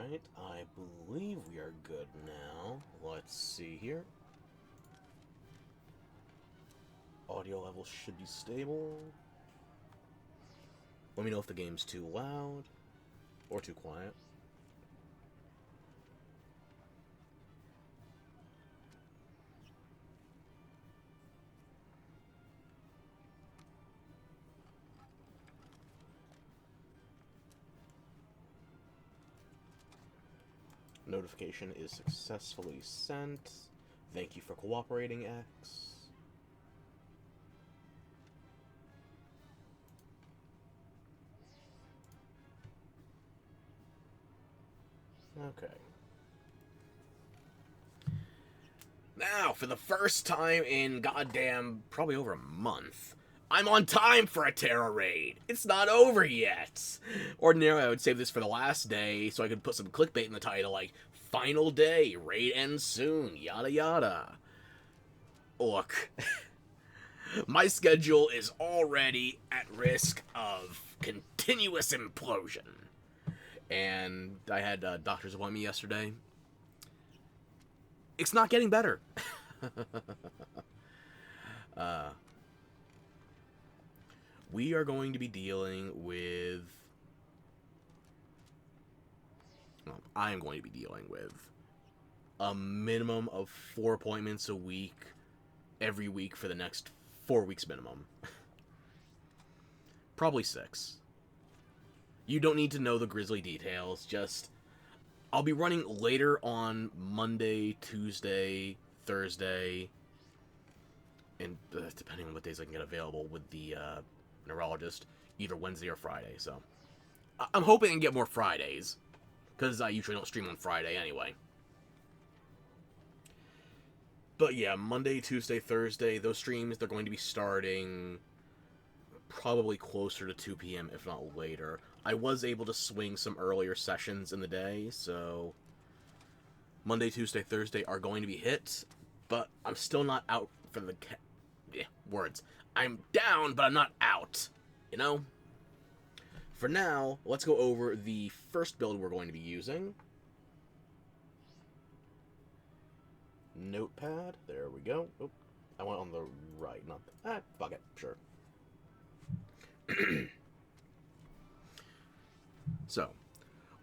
Alright, I believe we are good now. Let's see here. Audio level should be stable. Let me know if the game's too loud or too quiet. Notification is successfully sent. Thank you for cooperating, X. Okay. Now, for the first time in goddamn probably over a month, I'm on time for a Tera raid. It's not over yet. Ordinarily, I would save this for the last day so I could put some clickbait in the title like, final day, raid ends soon, yada yada. Look, my schedule is already at risk of continuous implosion. And I had a doctor's appointment yesterday. It's not getting better. We are going to be dealing with... Well, I am going to be dealing with a minimum of 4 appointments a week, every week for the next 4 weeks minimum. Probably 6. You don't need to know the grisly details, just... I'll be running later on Monday, Tuesday, Thursday, and depending on what days I can get available with the neurologist, either Wednesday or Friday, so... I'm hoping I can get more Fridays, because I usually don't stream on Friday anyway. But yeah, Monday, Tuesday, Thursday, those streams, they're going to be starting probably closer to 2 p.m., if not later. I was able to swing some earlier sessions in the day, so Monday, Tuesday, Thursday are going to be hit, but I'm still not out for the... words. I'm down, but I'm not out, you know? For now, let's go over the first build we're going to be using. Notepad, there we go. Oh, I went on the right, not the... fuck it, sure. So,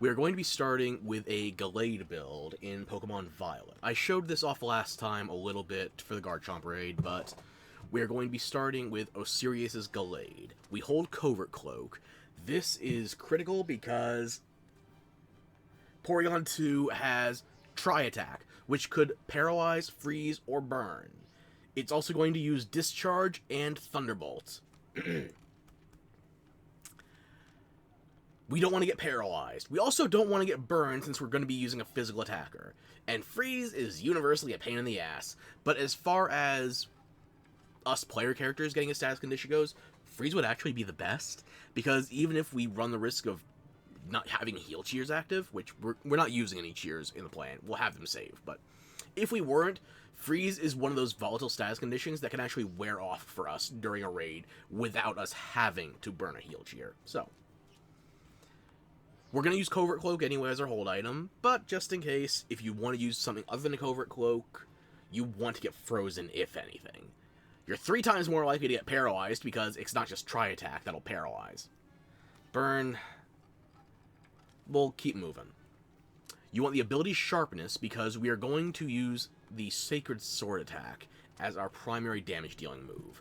we are going to be starting with a Gallade build in Pokemon Violet. I showed this off last time a little bit for the Garchomp raid, but we are going to be starting with Osirius's Gallade. We hold Covert Cloak. This is critical because Porygon2 has Tri-Attack, which could paralyze, freeze, or burn. It's also going to use Discharge and Thunderbolt. We don't want to get paralyzed. We also don't want to get burned since we're going to be using a physical attacker. And freeze is universally a pain in the ass. But as far as us player characters getting a status condition goes, freeze would actually be the best. Because even if we run the risk of not having heal cheers active, which we're not using any cheers in the plan, we'll have them saved. But if we weren't, freeze is one of those volatile status conditions that can actually wear off for us during a raid without us having to burn a heal cheer. So we're going to use Covert Cloak anyway as our hold item, but just in case, if you want to use something other than a Covert Cloak, you want to get frozen, if anything. You're 3 times more likely to get paralyzed because it's not just Tri-Attack that'll paralyze. Burn. We'll keep moving. You want the ability Sharpness because we are going to use the Sacred Sword attack as our primary damage dealing move.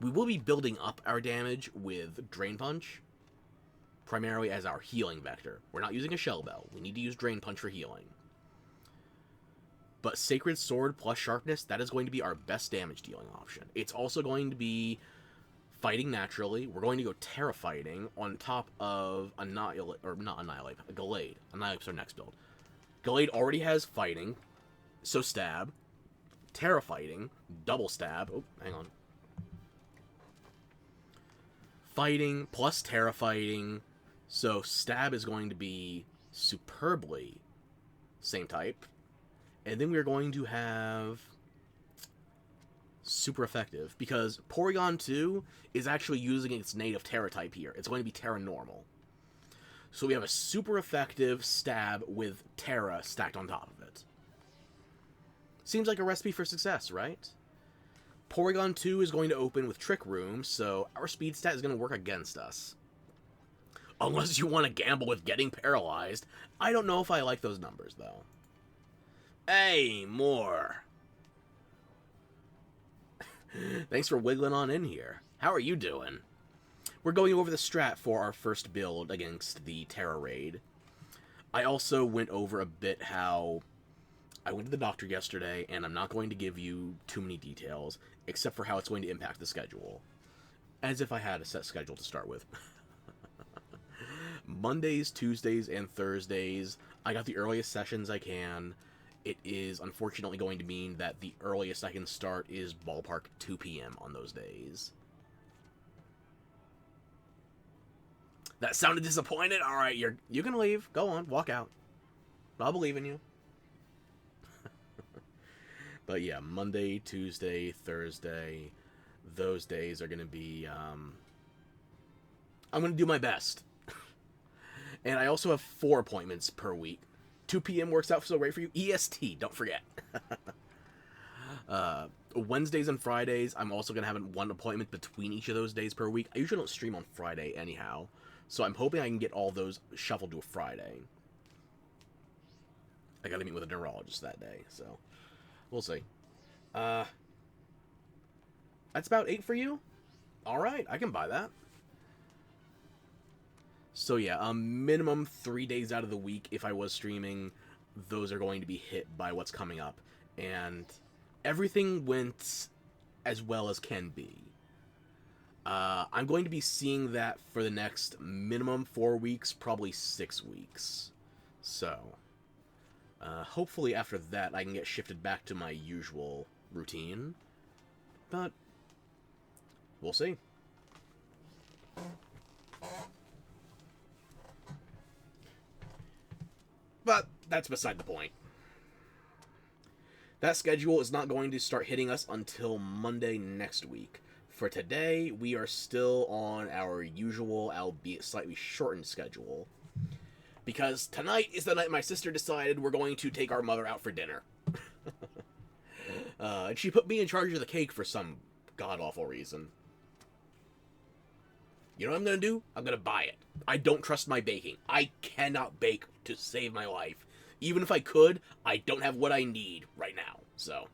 We will be building up our damage with Drain Punch, primarily as our healing vector. We're not using a Shell Bell. We need to use Drain Punch for healing. But Sacred Sword plus Sharpness, that is going to be our best damage dealing option. It's also going to be fighting naturally. We're going to go Tera fighting on top of Annihilate, or not Annihilate, Gallade. Annihilate's our next build. Gallade already has fighting, so stab. Tera fighting, double stab. Oh, hang on. Fighting plus Tera fighting. So stab is going to be superbly same type. And then we're going to have super effective because Porygon2 is actually using its native Tera type here. It's going to be Tera normal. So we have a super effective stab with Tera stacked on top of it. Seems like a recipe for success, right? Porygon2 is going to open with Trick Room, so our speed stat is going to work against us. Unless you want to gamble with getting paralyzed. I don't know if I like those numbers, though. Hey, more. Thanks for wiggling on in here. How are you doing? We're going over the strat for our first build against the Tera raid. I also went over a bit how I went to the doctor yesterday, and I'm not going to give you too many details, except for how it's going to impact the schedule. As if I had a set schedule to start with. Mondays, Tuesdays, and Thursdays, I got the earliest sessions I can. It is unfortunately going to mean that the earliest I can start is ballpark 2 p.m. on those days. That sounded disappointed? Alright, you can leave. Go on, walk out. I'll believe in you. But yeah, Monday, Tuesday, Thursday, those days are going to be, I'm going to do my best. And I also have 4 appointments per week. 2 p.m. works out so great for you. EST, don't forget. Wednesdays and Fridays, I'm also going to have 1 appointment between each of those days per week. I usually don't stream on Friday anyhow, so I'm hoping I can get all those shuffled to a Friday. I got to meet with a neurologist that day, so we'll see. That's about 8 for you? Alright, I can buy that. So yeah, minimum 3 days out of the week, if I was streaming, those are going to be hit by what's coming up. And everything went as well as can be. I'm going to be seeing that for the next minimum 4 weeks, probably 6 weeks. So, hopefully after that I can get shifted back to my usual routine. But, we'll see. But that's beside the point. That schedule is not going to start hitting us until Monday next week. For today, we are still on our usual, albeit slightly shortened schedule. Because tonight is the night my sister decided we're going to take our mother out for dinner. And she put me in charge of the cake for some god-awful reason. You know what I'm going to do? I'm going to buy it. I don't trust my baking. I cannot bake to save my life. Even if I could, I don't have what I need right now. So,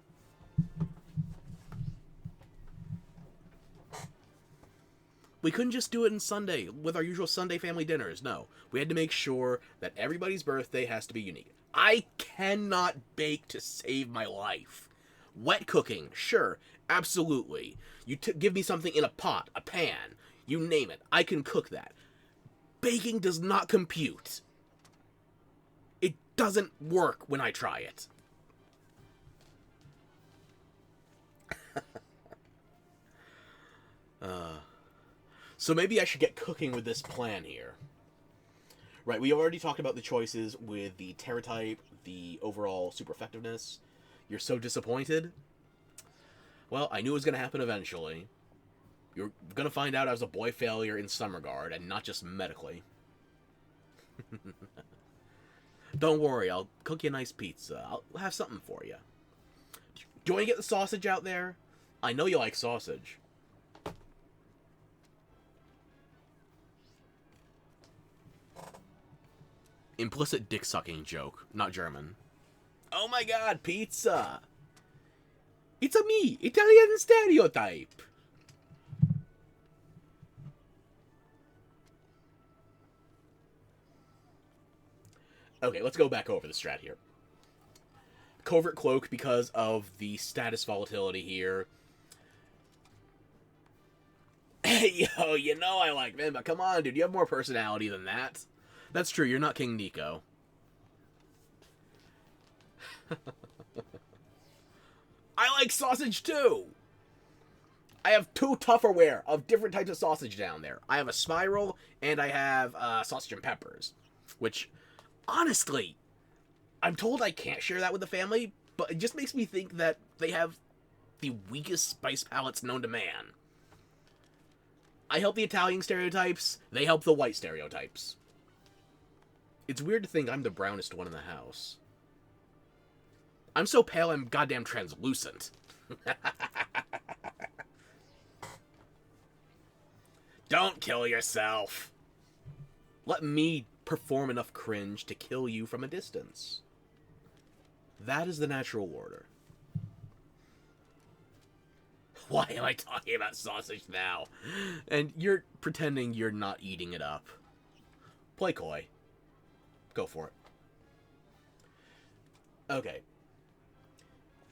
we couldn't just do it on Sunday with our usual Sunday family dinners. No, we had to make sure that everybody's birthday has to be unique. I cannot bake to save my life. Wet cooking, sure, absolutely. You give me something in a pot, a pan, you name it, I can cook that. Baking does not compute. It doesn't work when I try it. So maybe I should get cooking with this plan here. Right, we already talked about the choices with the Tera type, the overall super effectiveness. You're so disappointed? Well, I knew it was going to happen eventually. You're going to find out I was a boy failure in some regard, and not just medically. Don't worry, I'll cook you a nice pizza. I'll have something for you. Do you want to get the sausage out there? I know you like sausage. Implicit dick-sucking joke, not German. Oh my god, pizza! It's a me, Italian stereotype! Okay, let's go back over the strat here. Covert Cloak, because of the status volatility here. Hey, yo, you know I like men, but come on, dude, you have more personality than that. That's true, you're not King Nico. I like sausage too! I have 2 Tupperware of different types of sausage down there. I have a spiral, and I have sausage and peppers. Which, honestly, I'm told I can't share that with the family, but it just makes me think that they have the weakest spice palates known to man. I help the Italian stereotypes, they help the white stereotypes. It's weird to think I'm the brownest one in the house. I'm so pale I'm goddamn translucent. Don't kill yourself. Let me perform enough cringe to kill you from a distance. That is the natural order. Why am I talking about sausage now? And you're pretending you're not eating it up. Play coy. Go for it. Okay.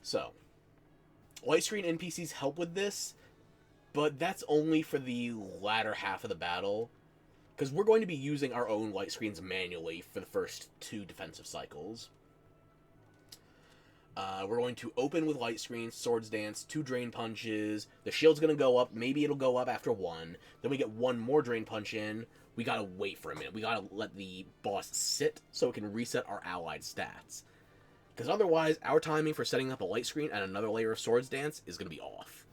So, light screen NPCs help with this, but that's only for the latter half of the battle, because we're going to be using our own light screens manually for the first 2 defensive cycles. We're going to open with light screens, swords dance, 2 drain punches. The shield's going to go up. Maybe it'll go up after 1. Then we get 1 more drain punch in. We got to wait for a minute. We got to let the boss sit so it can reset our allied stats. Because otherwise, our timing for setting up a light screen and another layer of swords dance is going to be off.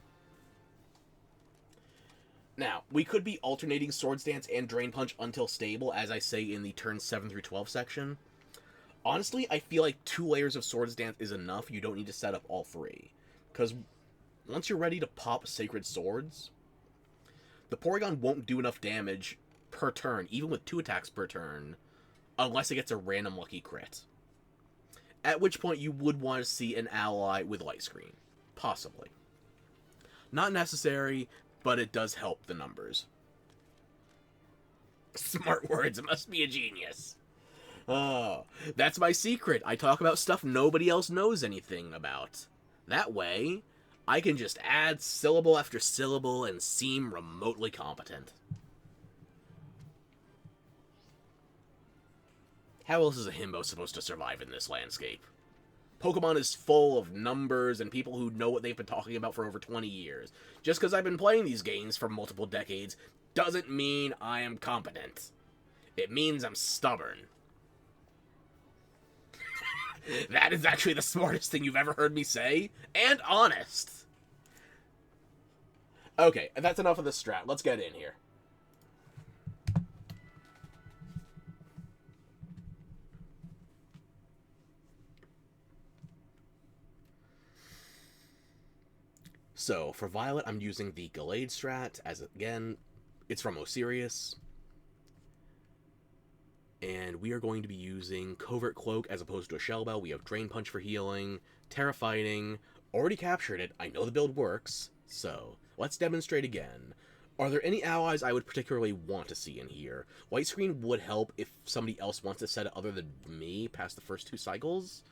Now, we could be alternating swords dance and drain punch until stable, as I say in the turns 7 through 12 section. Honestly, I feel like 2 layers of swords dance is enough. You don't need to set up all 3. Because once you're ready to pop sacred swords, the Porygon won't do enough damage per turn, even with 2 attacks per turn, unless it gets a random lucky crit. At which point you would want to see an ally with light screen. Possibly. Not necessary, but it does help the numbers. Smart words, it must be a genius. Oh, that's my secret. I talk about stuff nobody else knows anything about. That way, I can just add syllable after syllable and seem remotely competent. How else is a himbo supposed to survive in this landscape? Pokemon is full of numbers and people who know what they've been talking about for over 20 years. Just because I've been playing these games for multiple decades doesn't mean I am competent. It means I'm stubborn. That is actually the smartest thing you've ever heard me say, and honest. Okay, that's enough of the strat. Let's get in here. So, for Violet, I'm using the Gallade strat, as again, it's from Osiris. And we are going to be using Covert Cloak as opposed to a Shell Bell. We have Drain Punch for healing, Tera fighting, already captured it, I know the build works, so let's demonstrate again. Are there any allies I would particularly want to see in here? White Screen would help if somebody else wants to set it other than me past the first 2 cycles.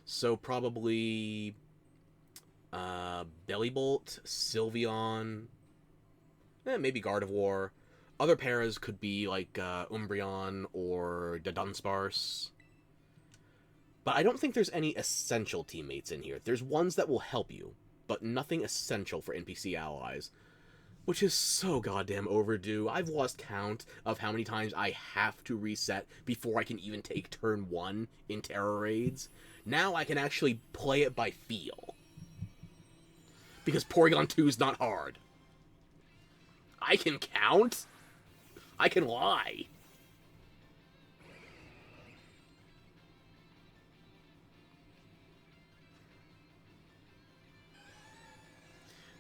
So probably Bellybolt, Sylveon, maybe Gardevoir. Other paras could be like Umbreon or Dunsparce. But I don't think there's any essential teammates in here. There's ones that will help you, but nothing essential for NPC allies. Which is so goddamn overdue. I've lost count of how many times I have to reset before I can even take turn 1 in Tera raids. Now I can actually play it by feel. Because Porygon2 is not hard. I can count? I can lie.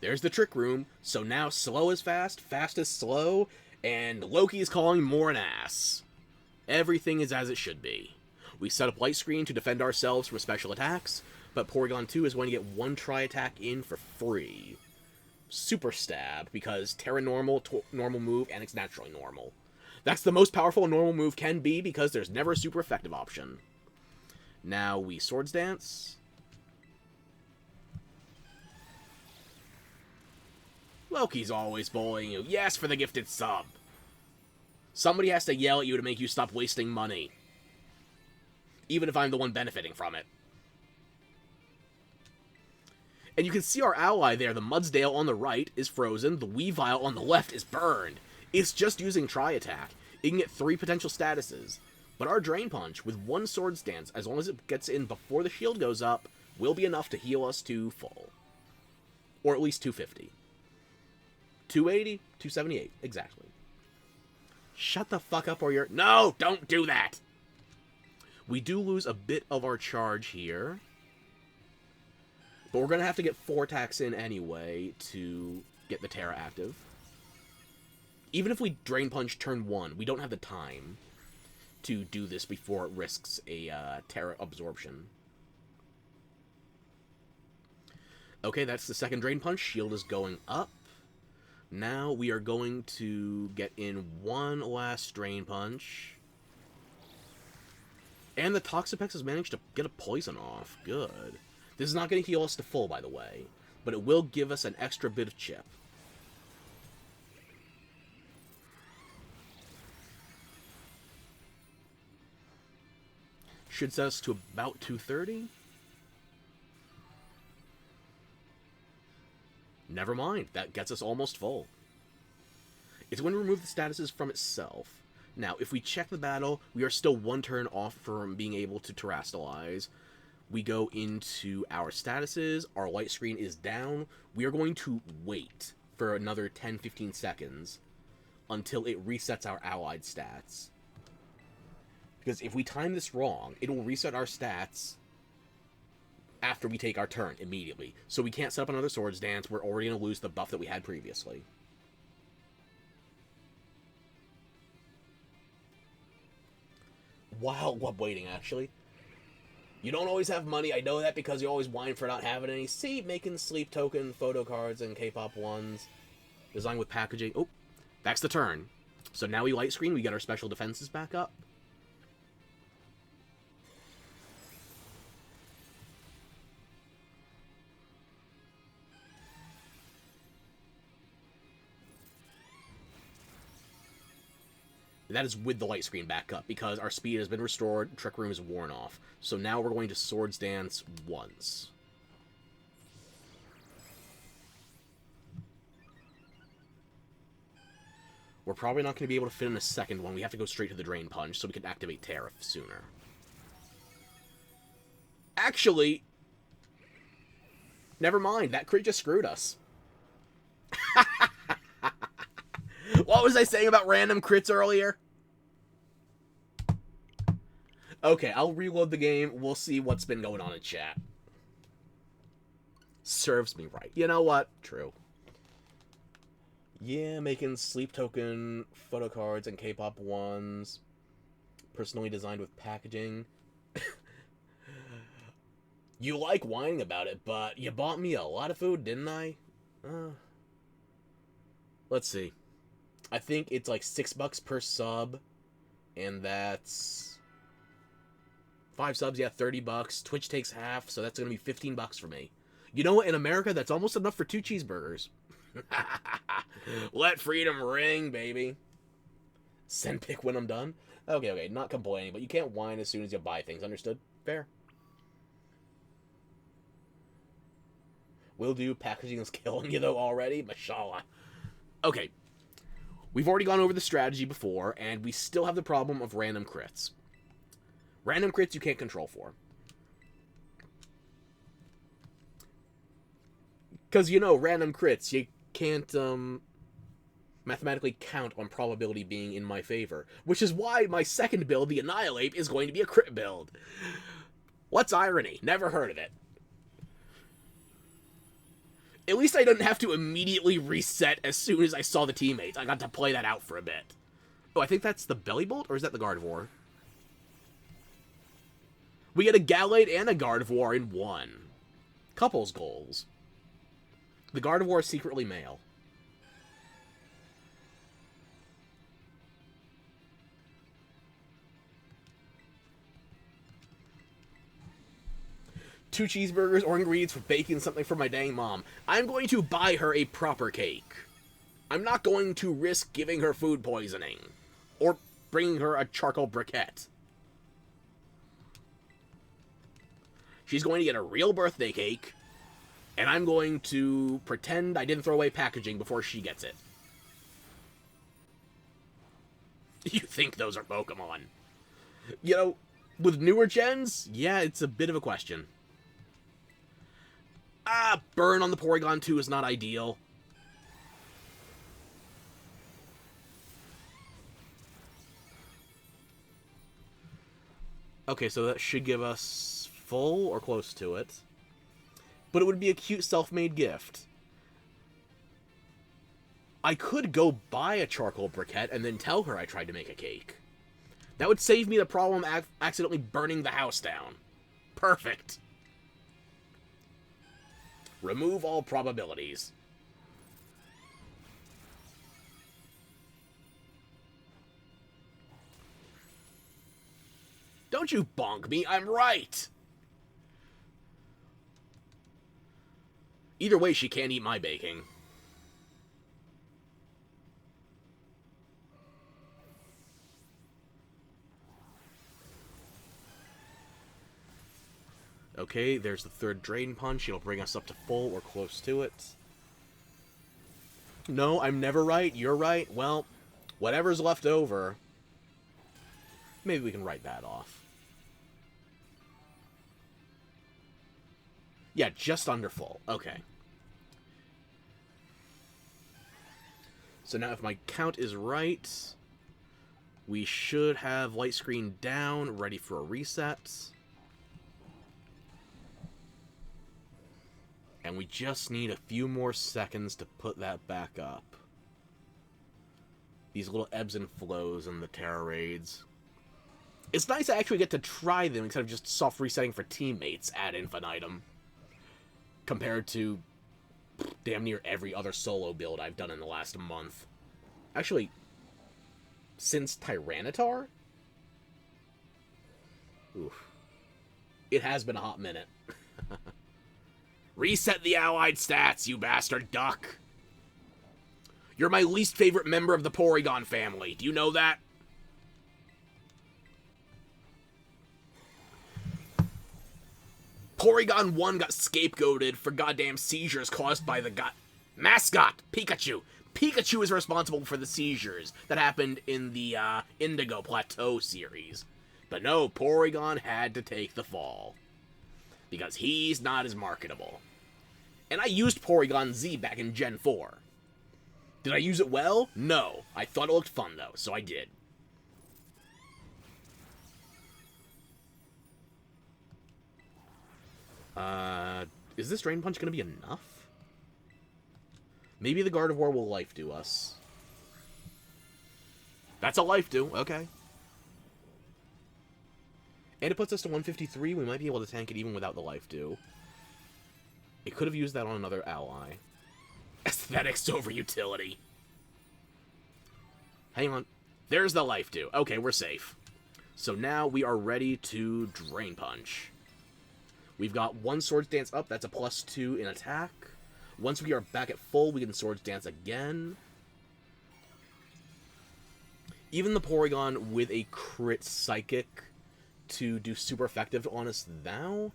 There's the trick room, so now slow is fast, fast is slow, and Loki is calling more an ass. Everything is as it should be. We set up light screen to defend ourselves from special attacks, but Porygon2 is going to get 1 tri-attack in for free. Super Stab, because Tera normal move, and it's naturally normal. That's the most powerful a normal move can be, because there's never a super effective option. Now we Swords Dance. Loki's always bullying you. Yes, for the gifted sub. Somebody has to yell at you to make you stop wasting money. Even if I'm the one benefiting from it. And you can see our ally there, the Mudsdale on the right is frozen, the Weavile on the left is burned. It's just using Tri-Attack. It can get 3 potential statuses. But our Drain Punch, with 1 Swords Dance, as long as it gets in before the shield goes up, will be enough to heal us to full. Or at least 250. 280? 278, exactly. Shut the fuck up or you're... No, don't do that! We do lose a bit of our charge here. But we're going to have to get 4 attacks in anyway to get the Tera active. Even if we Drain Punch turn 1, we don't have the time to do this before it risks a Tera absorption. Okay, that's the second Drain Punch. Shield is going up. Now we are going to get in one last Drain Punch. And the Toxapex has managed to get a poison off. Good. This is not going to heal us to full, by the way, but it will give us an extra bit of chip. Should set us to about 230. Never mind, that gets us almost full. It's going to remove the statuses from itself. Now, if we check the battle, we are still 1 turn off from being able to terastalize. We go into our statuses, our light screen is down. We are going to wait for another 10-15 seconds until it resets our allied stats. Because if we time this wrong, it will reset our stats after we take our turn immediately. So we can't set up another Swords Dance. We're already going to lose the buff that we had previously. While waiting, actually. You don't always have money. I know that because you always whine for not having any. See, making sleep token, photo cards, and K-pop ones. Designed with packaging. Oh, that's the turn. So now we light screen. We get our special defenses back up. That is with the light screen back up, because our speed has been restored, Trick Room is worn off. So now we're going to Swords Dance once. We're probably not going to be able to fit in a second one. We have to go straight to the Drain Punch so we can activate Tera sooner. Actually, never mind. That crit just screwed us. What was I saying about random crits earlier? Okay, I'll reload the game. We'll see what's been going on in chat. Serves me right. You know what? True. Yeah, making sleep token, photo cards, and K-pop ones. Personally designed with packaging. You like whining about it, but you bought me a lot of food, didn't I? Let's see. I think it's like $6 per sub, and that's 5 subs, yeah, $30. Twitch takes half, so that's gonna be $15 for me. You know what? In America, that's almost enough for 2 cheeseburgers. Let freedom ring, baby. Send pic when I'm done. Okay, not complaining, but you can't whine as soon as you buy things. Understood? Fair. Will do. Packaging is killing you though already. Mashallah. Okay. We've already gone over the strategy before, and we still have the problem of random crits. Random crits you can't control for. Because, you know, random crits, you can't mathematically count on probability being in my favor. Which is why my second build, the Annihilate, is going to be a crit build. What's irony? Never heard of it. At least I didn't have to immediately reset as soon as I saw the teammates. I got to play that out for a bit. Oh, I think that's the Belly Bolt, or is that the Gardevoir? We get a Gallade and a Gardevoir in one. Couples goals. The Gardevoir is secretly male. Two cheeseburgers or ingredients for baking something for my dang mom. I'm going to buy her a proper cake. I'm not going to risk giving her food poisoning. Or bringing her a charcoal briquette. She's going to get a real birthday cake. And I'm going to pretend I didn't throw away packaging before she gets it. You think those are Pokemon? You know, with newer gens, yeah, it's a bit of a question. Burn on the Porygon2 is not ideal. Okay, so that should give us full or close to it. But it would be a cute self-made gift. I could go buy a charcoal briquette and then tell her I tried to make a cake. That would save me the problem of accidentally burning the house down. Perfect. Remove all probabilities. Don't you bonk me, I'm right! Either way, she can't eat my baking. Okay, there's the third Drain Punch. It'll bring us up to full or close to it. No, I'm never right. You're right. Well, whatever's left over, maybe we can write that off. Yeah, just under full. Okay. So now if my count is right, we should have light screen down, ready for a reset. And we just need a few more seconds to put that back up. These little ebbs and flows in the Tera raids. It's nice to actually get to try them instead of just soft resetting for teammates ad infinitum. Compared to damn near every other solo build I've done in the last month. Actually, since Tyranitar? Oof. It has been a hot minute. Reset the allied stats, you bastard duck. You're my least favorite member of the Porygon family. Do you know that? Porygon2 got scapegoated for goddamn seizures caused by the mascot, Pikachu. Pikachu is responsible for the seizures that happened in the Indigo Plateau series. But no, Porygon had to take the fall. Because he's not as marketable. And I used Porygon Z back in Gen 4. Did I use it well? No. I thought it looked fun, though, so I did. Is this Drain Punch going to be enough? Maybe the Gardevoir will Life Dew us. That's a Life Dew, okay. And it puts us to 153. We might be able to tank it even without the Life Dew. It could have used that on another ally. Aesthetics over utility. Hang on. There's the Life Dew. Okay, we're safe. So now we are ready to Drain Punch. We've got one Swords Dance up. That's a +2 in attack. Once we are back at full, we can Swords Dance again. Even the Porygon with a crit Psychic to do super effective on us now,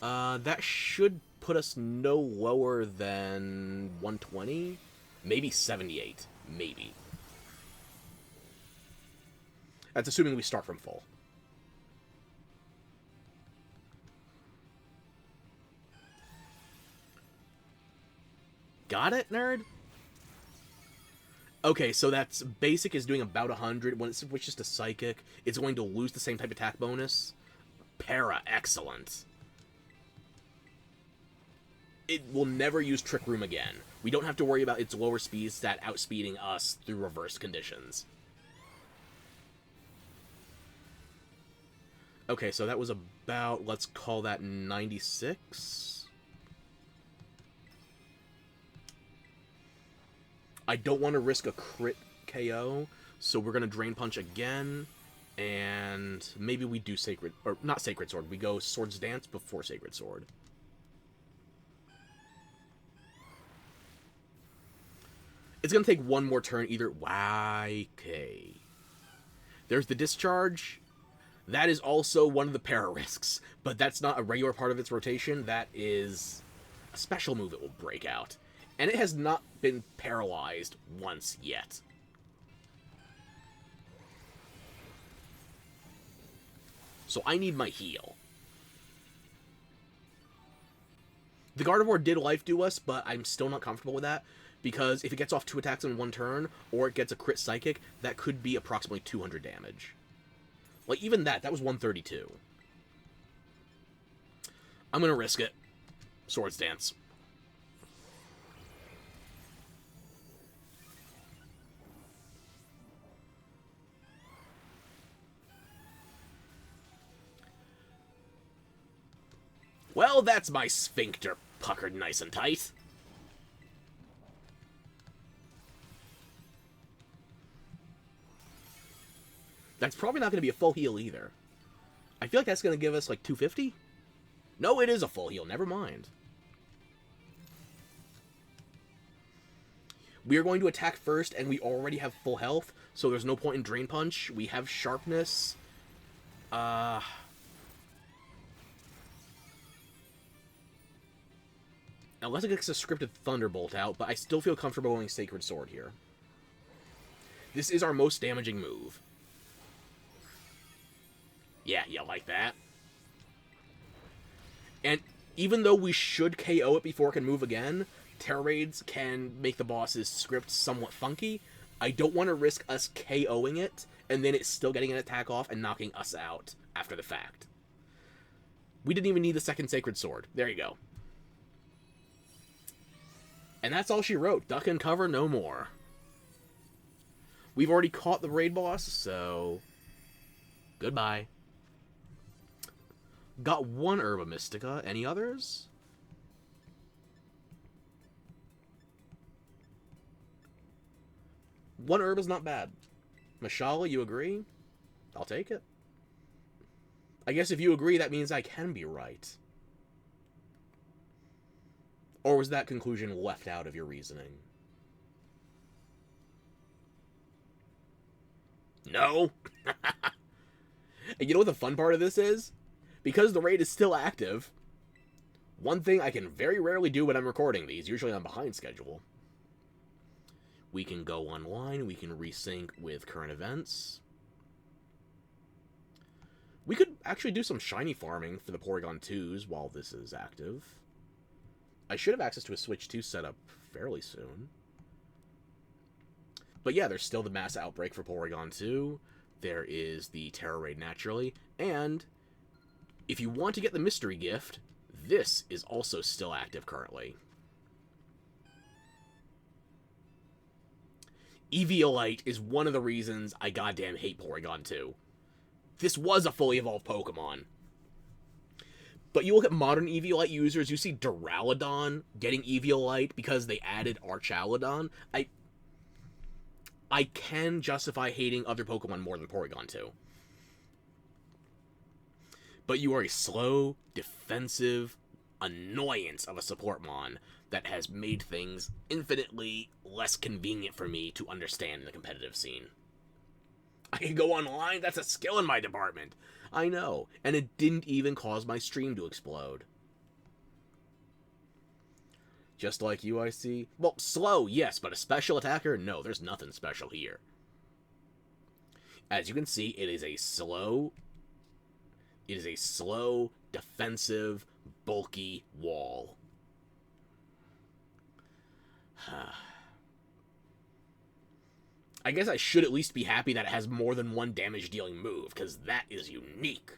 that should put us no lower than 120, maybe 78, maybe. That's assuming we start from full. Got it, nerd? Okay, so that's basic is doing about 100. When it switches to psychic, it's going to lose the same type attack bonus. Para, excellent. It will never use Trick Room again. We don't have to worry about its lower speed stat outspeeding us through reverse conditions. Okay, so that was about, let's call that 96. I don't want to risk a crit KO, so we're going to Drain Punch again, and maybe we do Sacred, or not Sacred Sword, we go Swords Dance before Sacred Sword. It's going to take one more turn either. YK. There's the Discharge. That is also one of the para risks, but that's not a regular part of its rotation. That is a special move it will break out. And it has not been paralyzed once yet. So I need my heal. The Gardevoir did Life Dew us, but I'm still not comfortable with that. Because if it gets off 2 attacks in 1 turn, or it gets a crit Psychic, that could be approximately 200 damage. Like, even that was 132. I'm gonna risk it. Swords Dance. Well, that's my sphincter puckered nice and tight. That's probably not going to be a full heal either. I feel like that's going to give us like 250? No, it is a full heal. Never mind. We are going to attack first, and we already have full health, so there's no point in Drain Punch. We have Sharpness. Unless it gets a scripted Thunderbolt out, but I still feel comfortable going Sacred Sword here. This is our most damaging move. Yeah, you like that? And even though we should KO it before it can move again, Tera Raids can make the boss's script somewhat funky. I don't want to risk us KOing it, and then it's still getting an attack off and knocking us out after the fact. We didn't even need the second Sacred Sword. There you go. And that's all she wrote. Duck and cover, no more. We've already caught the raid boss, so goodbye. Got one Herba Mystica. Any others? One herb is not bad. Mashala, you agree? I'll take it. I guess if you agree, that means I can be right. Or was that conclusion left out of your reasoning? No? And you know what the fun part of this is? Because the raid is still active, one thing I can very rarely do when I'm recording these, usually I'm behind schedule. We can go online, we can resync with current events. We could actually do some shiny farming for the Porygon2s while this is active. I should have access to a Switch 2 setup fairly soon. But yeah, there's still the mass outbreak for Porygon2. There is the Tera Raid naturally. And if you want to get the mystery gift, this is also still active currently. Eviolite is one of the reasons I goddamn hate Porygon2. This was a fully evolved Pokemon. But you look at modern Eviolite users, you see Duraludon getting Eviolite because they added Archaludon. I can justify hating other Pokemon more than Porygon2. But you are a slow, defensive annoyance of a supportmon that has made things infinitely less convenient for me to understand in the competitive scene. I can go online, that's a skill in my department. I know, and it didn't even cause my stream to explode. Just like you, I see. Well, slow, yes, but a special attacker? No, there's nothing special here. As you can see, it is a slow, defensive, bulky wall. I guess I should at least be happy that it has more than one damage-dealing move, because that is unique.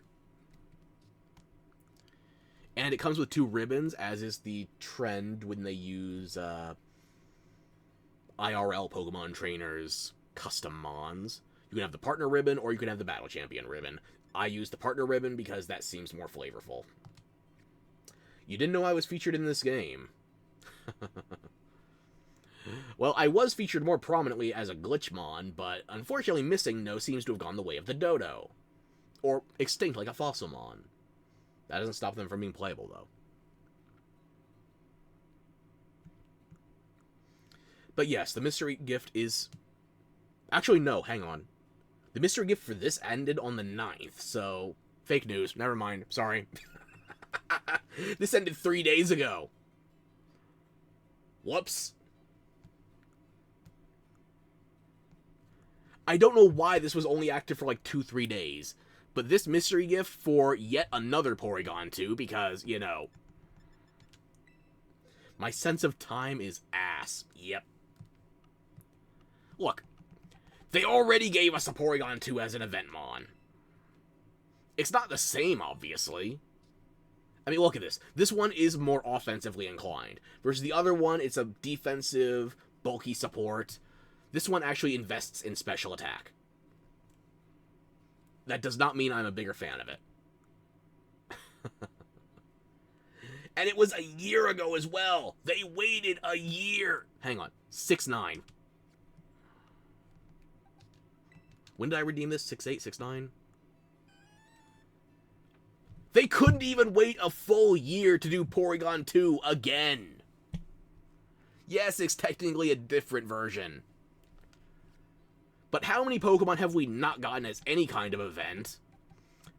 And it comes with 2 ribbons, as is the trend when they use IRL Pokemon trainers' custom mons. You can have the partner ribbon, or you can have the battle champion ribbon. I use the partner ribbon because that seems more flavorful. You didn't know I was featured in this game. Well, I was featured more prominently as a Glitchmon, but unfortunately Missing No seems to have gone the way of the Dodo. Or extinct like a Fossilmon. That doesn't stop them from being playable, though. But yes, the mystery gift is... Actually, no, hang on. The mystery gift for this ended on the 9th, so... Fake news. Never mind. Sorry. This ended 3 days ago. Whoops. I don't know why this was only active for like 2-3 days. But this mystery gift for yet another Porygon2, because, you know... My sense of time is ass. Yep. Look. They already gave us a Porygon2 as an Eventmon. It's not the same, obviously. I mean, look at this. This one is more offensively inclined. Versus the other one, it's a defensive, bulky support. This one actually invests in special attack. That does not mean I'm a bigger fan of it. And it was a year ago as well. They waited a year. Hang on. 6-9. When did I redeem this? 6-8, 6-9? They couldn't even wait a full year to do Porygon2 again. Yes, it's technically a different version. But how many Pokemon have we not gotten as any kind of event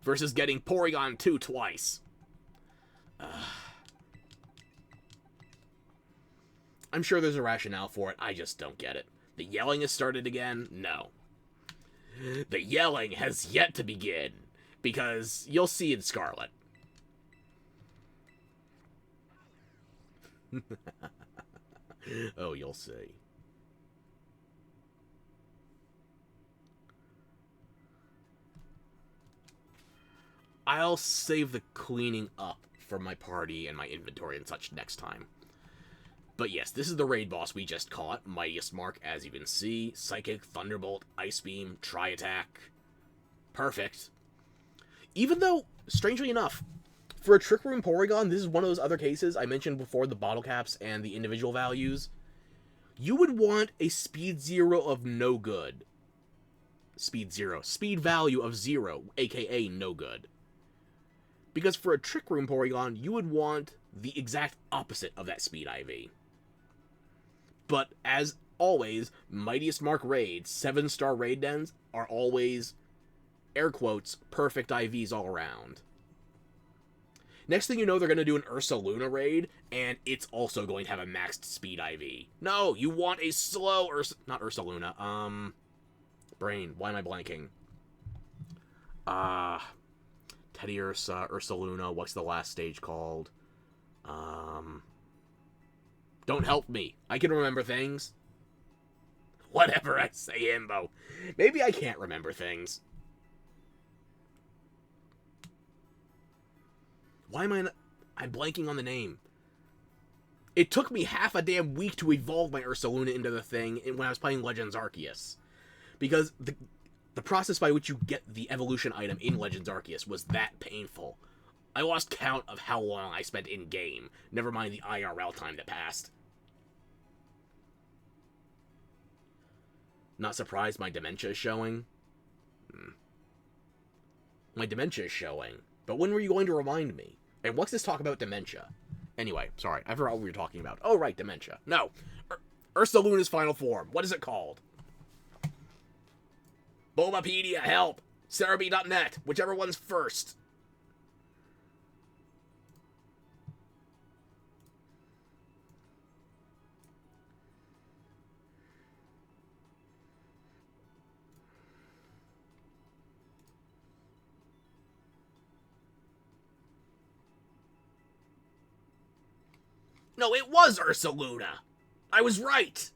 versus getting Porygon2 twice? I'm sure there's a rationale for it. I just don't get it. The yelling has started again? No. The yelling has yet to begin, because you'll see in Scarlet. Oh, you'll see. I'll save the cleaning up for my party and my inventory and such next time. But yes, this is the raid boss we just caught. Mightiest Mark, as you can see. Psychic, Thunderbolt, Ice Beam, Tri-Attack. Perfect. Even though, strangely enough, for a Trick Room Porygon, this is one of those other cases I mentioned before, the bottle caps and the individual values. You would want a Speed 0 of no good. Speed 0. Speed value of 0, aka no good. Because for a Trick Room Porygon, you would want the exact opposite of that Speed IV. But, as always, Mightiest Mark raids, 7-star raid dens, are always, air quotes, perfect IVs all around. Next thing you know, they're going to do an Ursaluna raid, and it's also going to have a maxed Speed IV. No, you want a slow not Ursaluna, brain, why am I blanking? Teddy Ursaluna, what's the last stage called? Don't help me. I can remember things. Whatever I say, Imbo. Maybe I can't remember things. Why am I not... I'm blanking on the name. It took me half a damn week to evolve my Ursaluna into the thing when I was playing Legends Arceus. Because the process by which you get the evolution item in Legends Arceus was that painful. I lost count of how long I spent in-game, never mind the IRL time that passed. Not surprised my dementia is showing? My dementia is showing. But when were you going to remind me? And what's this talk about dementia? Anyway, sorry, I forgot what we were talking about. Oh, right, dementia. No. Ursaluna's final form. What is it called? Bulbapedia, help! Cerebi.net, whichever one's first. No, it was Ursaluna. I was right.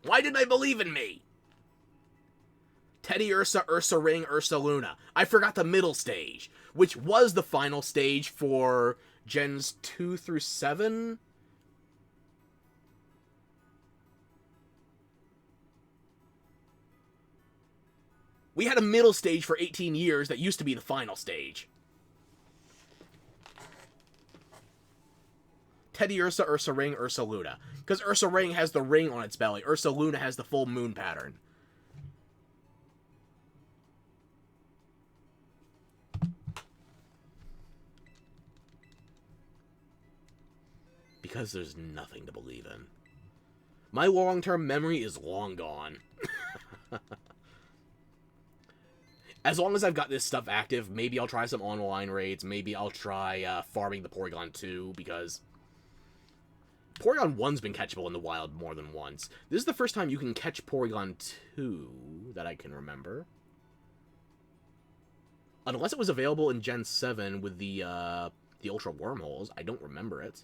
Why didn't I believe in me? Teddy Ursa, Ursa Ring, Ursaluna. I forgot the middle stage, which was the final stage for Gens 2 through 7. We had a middle stage for 18 years that used to be the final stage. Teddy Ursa, Ursa Ring, Ursaluna. Because Ursa Ring has the ring on its belly. Ursaluna has the full moon pattern. Because there's nothing to believe in. My long-term memory is long gone. As long as I've got this stuff active, maybe I'll try some online raids. Maybe I'll try farming the Porygon2, because Porygon 1's been catchable in the wild more than once. This is the first time you can catch Porygon 2 that I can remember. Unless it was available in Gen 7 with the Ultra Wormholes. I don't remember it.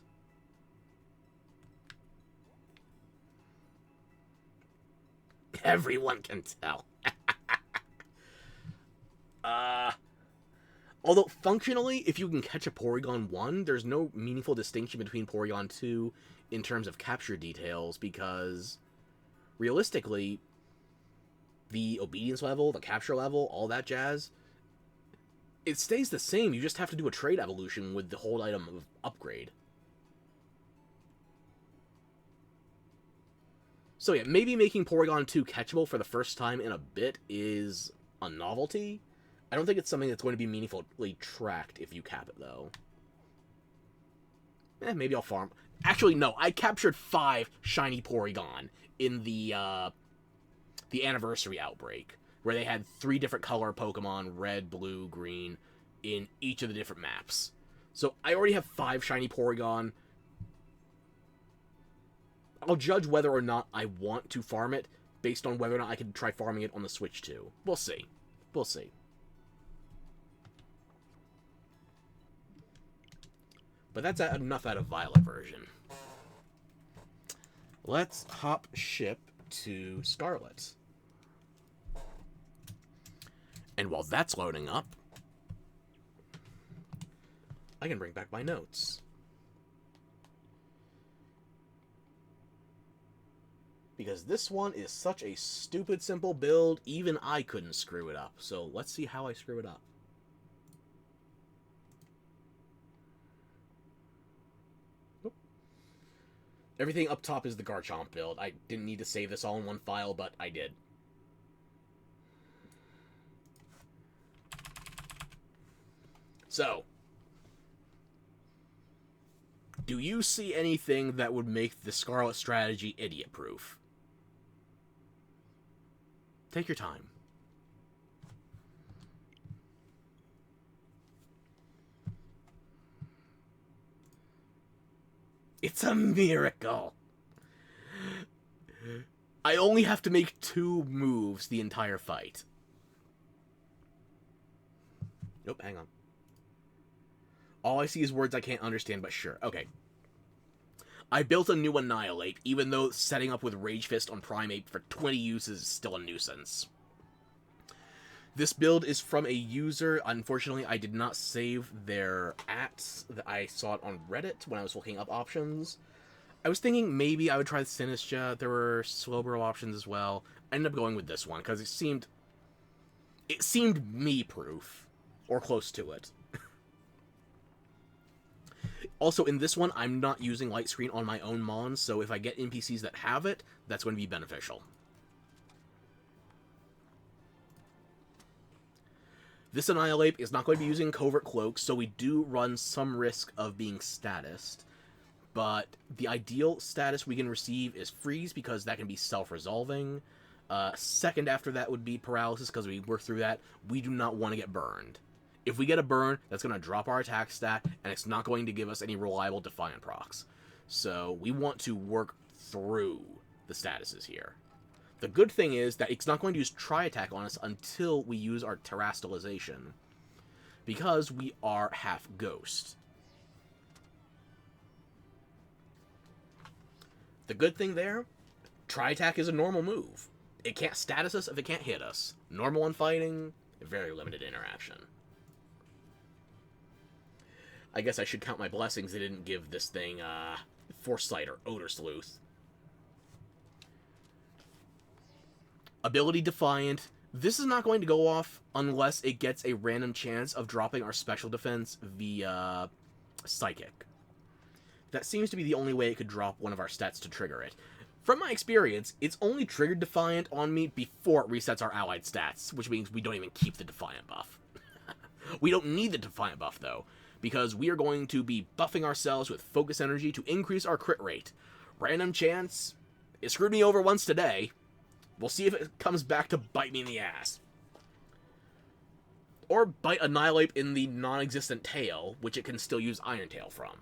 Everyone can tell. Although, functionally, if you can catch a Porygon1, there's no meaningful distinction between Porygon2 in terms of capture details, because, realistically, the obedience level, the capture level, all that jazz, it stays the same. You just have to do a trade evolution with the hold item of upgrade. So yeah, maybe making Porygon2 catchable for the first time in a bit is a novelty. I don't think it's something that's going to be meaningfully tracked if you cap it, though. Maybe I'll farm. Actually, no. I captured 5 shiny Porygon in the anniversary outbreak, where they had 3 different color Pokemon, red, blue, green, in each of the different maps. So I already have 5 shiny Porygon. I'll judge whether or not I want to farm it based on whether or not I can try farming it on the Switch too. We'll see. We'll see. But that's enough out of Violet version. Let's hop ship to Scarlet. And while that's loading up, I can bring back my notes. Because this one is such a stupid simple build, even I couldn't screw it up. So let's see how I screw it up. Everything up top is the Garchomp build. I didn't need to save this all in one file, but I did. So, do you see anything that would make the Scarlet strategy idiot-proof? Take your time. It's a miracle. I only have to make 2 moves the entire fight. Nope, hang on. All I see is words I can't understand, but sure. Okay. I built a new Annihilate, even though setting up with Rage Fist on Primeape for 20 uses is still a nuisance. This build is from a user. Unfortunately, I did not save their @. I saw it on Reddit when I was looking up options. I was thinking maybe I would try the Sinistra. There were Slowbro options as well. I ended up going with this one because it seemed me-proof, or close to it. Also, in this one, I'm not using Light Screen on my own Mons, so if I get NPCs that have it, that's going to be beneficial. This Annihilate is not going to be using Covert Cloak, so we do run some risk of being statused. But the ideal status we can receive is Freeze, because that can be self-resolving. Second after that would be Paralysis, because we work through that. We do not want to get burned. If we get a burn, that's going to drop our attack stat, and it's not going to give us any reliable Defiant procs. So we want to work through the statuses here. The good thing is that it's not going to use Tri-Attack on us until we use our Terastallization, because we are half Ghost. The good thing there, Tri-Attack is a normal move. It can't status us if it can't hit us. Normal on fighting, very limited interaction. I guess I should count my blessings they didn't give this thing Foresight or Odor Sleuth. Ability Defiant. This is not going to go off unless it gets a random chance of dropping our special defense via Psychic. That seems to be the only way it could drop one of our stats to trigger it. From my experience, it's only triggered Defiant on me before it resets our allied stats, which means we don't even keep the Defiant buff. We don't need the Defiant buff, though, because we are going to be buffing ourselves with Focus Energy to increase our crit rate. Random chance, it screwed me over once today. We'll see if it comes back to bite me in the ass. Or bite Annihilate in the non-existent tail, which it can still use Iron Tail from.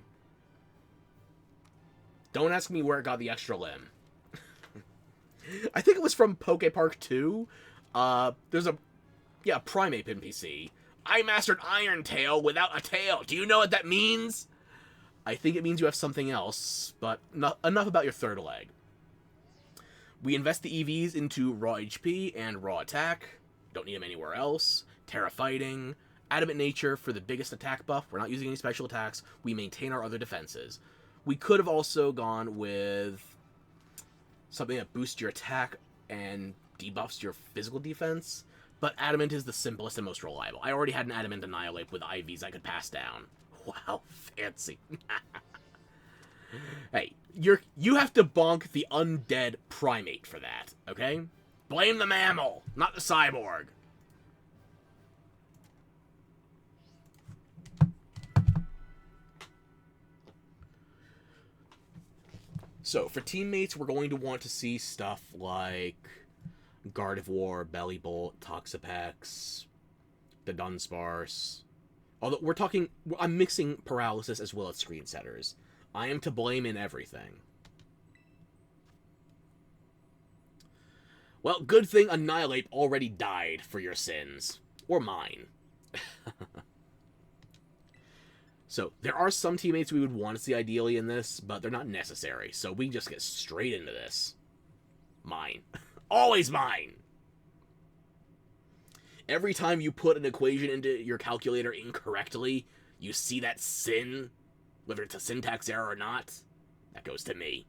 Don't ask me where it got the extra limb. I think it was from Poke Park 2. There's a Primeape NPC. I mastered Iron Tail without a tail. Do you know what that means? I think it means you have something else, but enough about your third leg. We invest the EVs into raw HP and raw attack. Don't need them anywhere else. Tera fighting. Adamant Nature for the biggest attack buff. We're not using any special attacks. We maintain our other defenses. We could have also gone with something that boosts your attack and debuffs your physical defense, but Adamant is the simplest and most reliable. I already had an Adamant Annihilate with IVs I could pass down. Wow, fancy. Hey, you have to bonk the undead primate for that, okay? Blame the mammal, not the cyborg. So, for teammates, we're going to want to see stuff like Gardevoir, Bellibolt, Toxapex, the Dunsparce. Although, I'm mixing Paralysis as well as Screen Setters. I am to blame in everything. Well, good thing Annihilate already died for your sins. Or mine. So, there are some teammates we would want to see ideally in this, but they're not necessary, so we just get straight into this. Mine. Always mine! Every time you put an equation into your calculator incorrectly, you see that sin, whether it's a syntax error or not, that goes to me.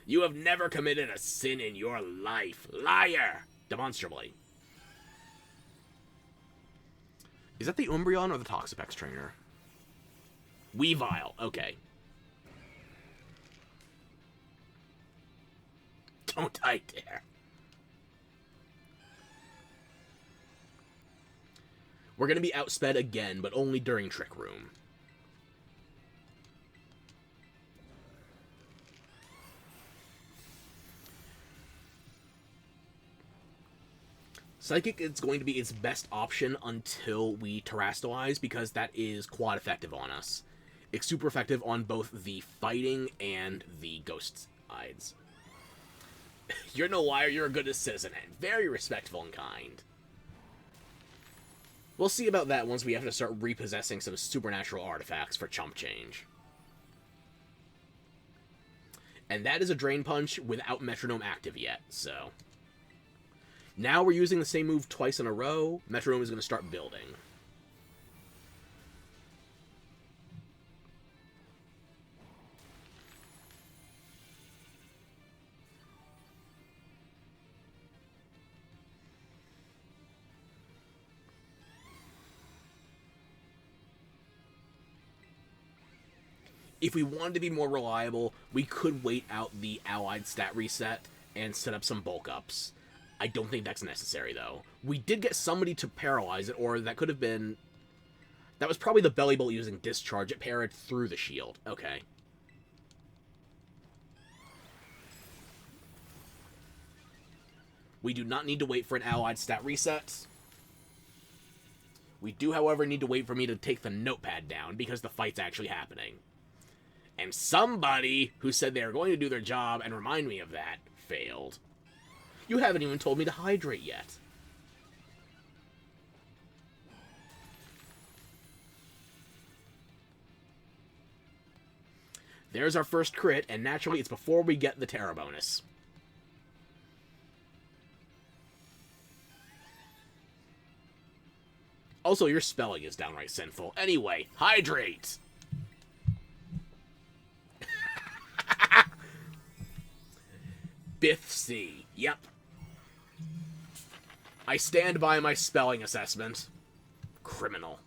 You have never committed a sin in your life. Liar! Demonstrably. Is that the Umbreon or the Toxapex trainer? Weavile, okay. Don't I dare. We're gonna be outsped again, but only during Trick Room. Psychic is going to be its best option until we Terrastallize, because that is quad effective on us. It's super effective on both the fighting and the ghost sides. You're no liar, you're a good citizen, and very respectful and kind. We'll see about that once we have to start repossessing some supernatural artifacts for chump change. And that is a Drain Punch without Metronome active yet, so... Now we're using the same move twice in a row. Metronome is going to start building. If we wanted to be more reliable, we could wait out the allied stat reset and set up some bulk ups. I don't think that's necessary, though. We did get somebody to paralyze it, or that could have been... That was probably the Bellibolt using Discharge. It parried through the shield. Okay. We do not need to wait for an allied stat reset. We do, however, need to wait for me to take the notepad down, because the fight's actually happening. And somebody who said they were going to do their job and remind me of that failed. You haven't even told me to hydrate yet. There's our first crit, and naturally it's before we get the Tera bonus. Also, your spelling is downright sinful. Anyway, hydrate! Biff C. Yep. I stand by my spelling assessment. Criminal.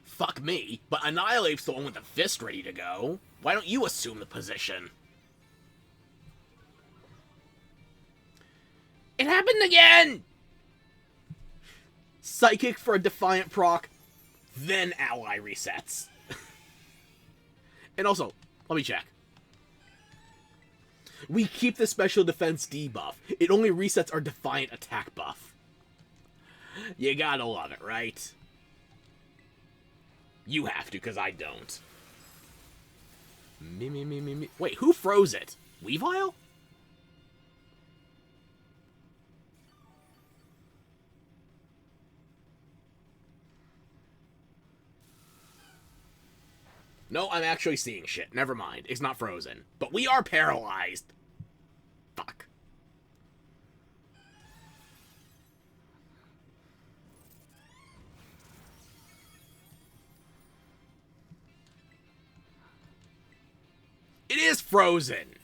Fuck me, but Annihilate's the one with the fist ready to go. Why don't you assume the position? It happened again! Psychic for a Defiant proc, then ally resets. And also, let me check. We keep the special defense debuff. It only resets our Defiant attack buff. You gotta love it, right? You have to, because I don't. Me. Wait, who froze it? Weavile? No, I'm actually seeing shit. Never mind. It's not frozen. But we are paralyzed. Fuck. It is frozen.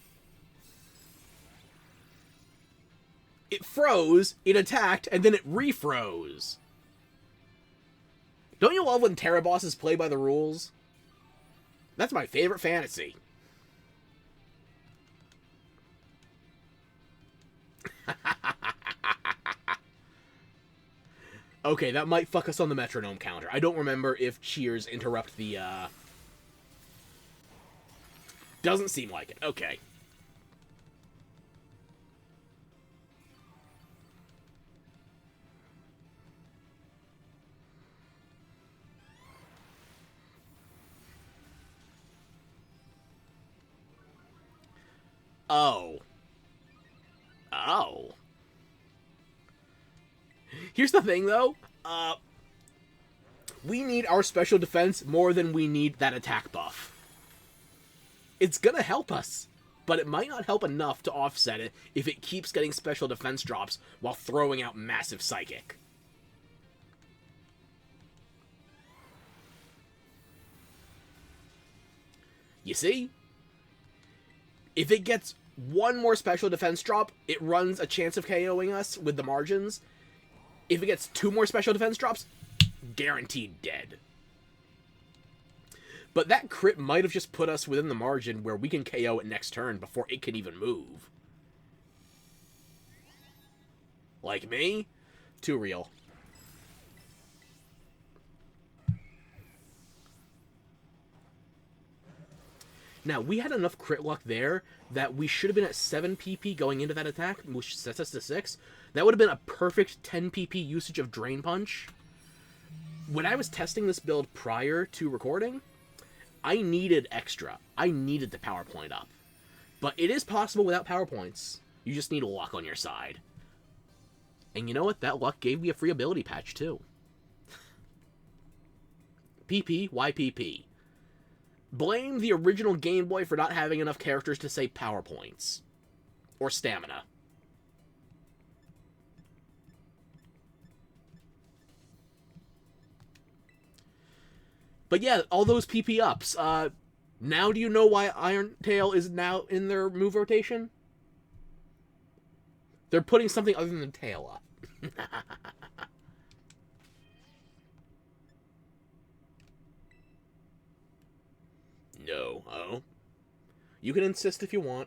It froze, it attacked, and then it refroze. Don't you love when Tera bosses play by the rules? That's my favorite fantasy. Okay, that might fuck us on the metronome counter. I don't remember if cheers interrupt the, Doesn't seem like it. Okay. Oh. Oh. Here's the thing, though. We need our special defense more than we need that attack buff. It's gonna help us, but it might not help enough to offset it if it keeps getting special defense drops while throwing out massive psychic. You see? If it gets one more special defense drop, it runs a chance of KOing us with the margins. If it gets two more special defense drops, guaranteed dead. But that crit might have just put us within the margin where we can KO it next turn before it can even move. Like me? Too real. Now, we had enough crit luck there that we should have been at 7 PP going into that attack, which sets us to 6. That would have been a perfect 10 PP usage of Drain Punch. When I was testing this build prior to recording, I needed extra. I needed the power point up. But it is possible without power points. You just need luck on your side. And you know what? That luck gave me a free ability patch, too. PP, why PP? Blame the original Game Boy for not having enough characters to say power points. Or stamina. But yeah, all those PP ups. Now do you know why Iron Tail is now in their move rotation? They're putting something other than tail up. No. Oh. You can insist if you want.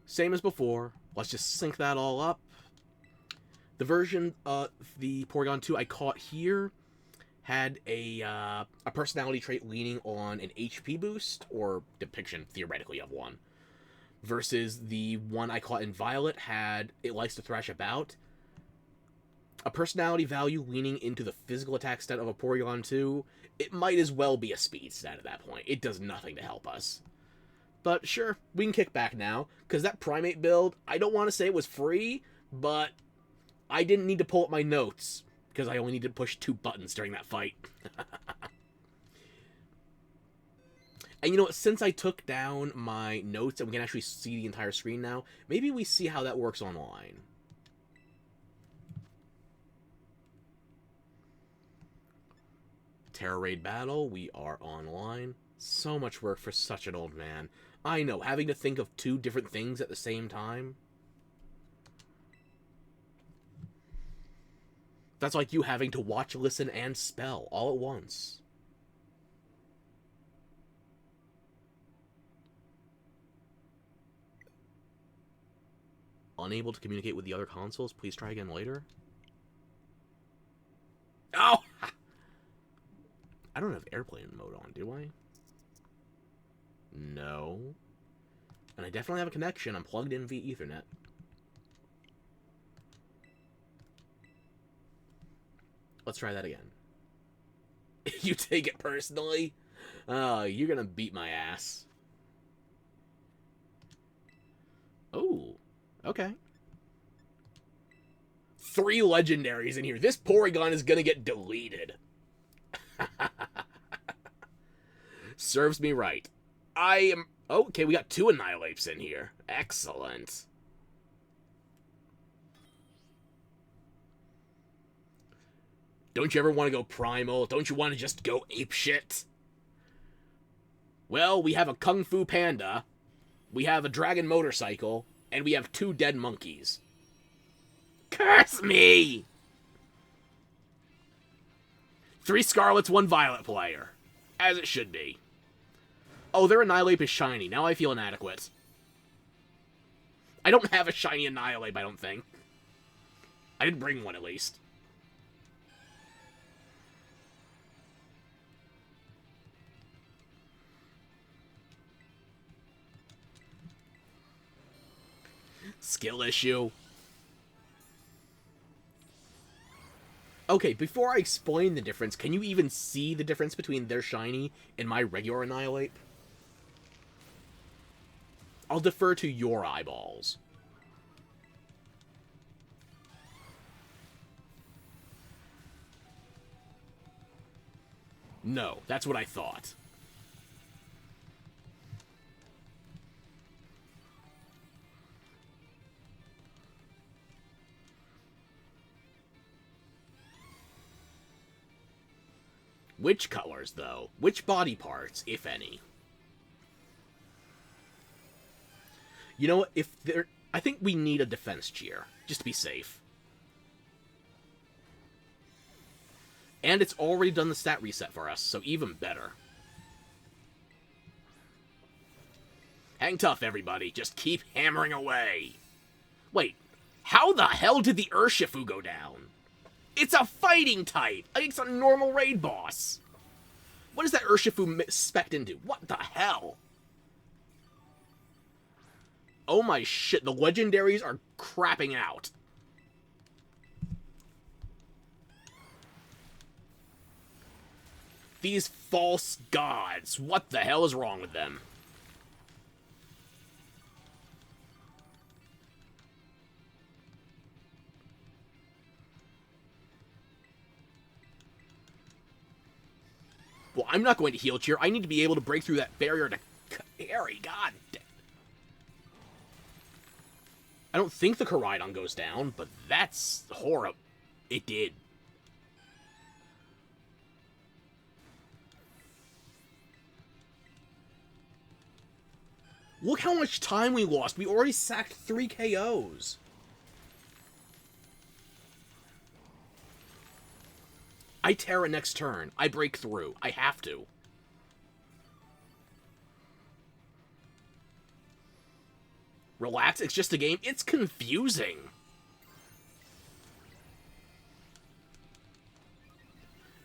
Same as before. Let's just sync that all up. The version of the Porygon2 I caught here had a personality trait leaning on an HP boost, or depiction, theoretically, of one. Versus the one I caught in Violet had It Likes to Thrash About. A personality value leaning into the physical attack stat of a Porygon2, it might as well be a speed stat at that point. It does nothing to help us. But sure, we can kick back now, because that Primate build, I don't want to say it was free, but I didn't need to pull up my notes, because I only needed to push 2 buttons during that fight. And you know what, since I took down my notes and we can actually see the entire screen now, maybe we see how that works online. Tera Raid Battle, we are online. So much work for such an old man. I know, having to think of 2 different things at the same time. That's like you having to watch, listen, and spell all at once. Unable to communicate with the other consoles? Please try again later. Oh! I don't have airplane mode on, do I? No. And I definitely have a connection. I'm plugged in via Ethernet. Let's try that again. You take it personally? Oh, you're gonna beat my ass. Oh, okay. 3 legendaries in here. This Porygon is gonna get deleted. Serves me right. I am... Okay, we got 2 Annihilapes in here. Excellent. Don't you ever want to go primal? Don't you want to just go apeshit? Well, we have a Kung Fu Panda, we have a Dragon Motorcycle, and we have 2 dead monkeys. Curse me! 3 Scarlets, 1 Violet player. As it should be. Oh, their Annihilape is shiny. Now I feel inadequate. I don't have a shiny Annihilape, I don't think. I didn't bring one, at least. Skill issue. Okay, before I explain the difference, can you even see the difference between their shiny and my regular Annihilape? I'll defer to your eyeballs. No, that's what I thought. Which colors, though? Which body parts, if any? You know what? I think we need a defense cheer, just to be safe. And it's already done the stat reset for us, so even better. Hang tough, everybody. Just keep hammering away. Wait, how the hell did the Urshifu go down? It's a fighting type against a normal raid boss. What is that Urshifu spec'd into? What the hell? Oh my shit, the legendaries are crapping out. These false gods, what the hell is wrong with them? Well, I'm not going to heal cheer. I need to be able to break through that barrier to carry. God. I don't think the Koraidon goes down, but that's horrible. It did. Look how much time we lost. We already sacked 3 KOs. I Tera next turn. I break through. I have to. Relax, it's just a game. It's confusing.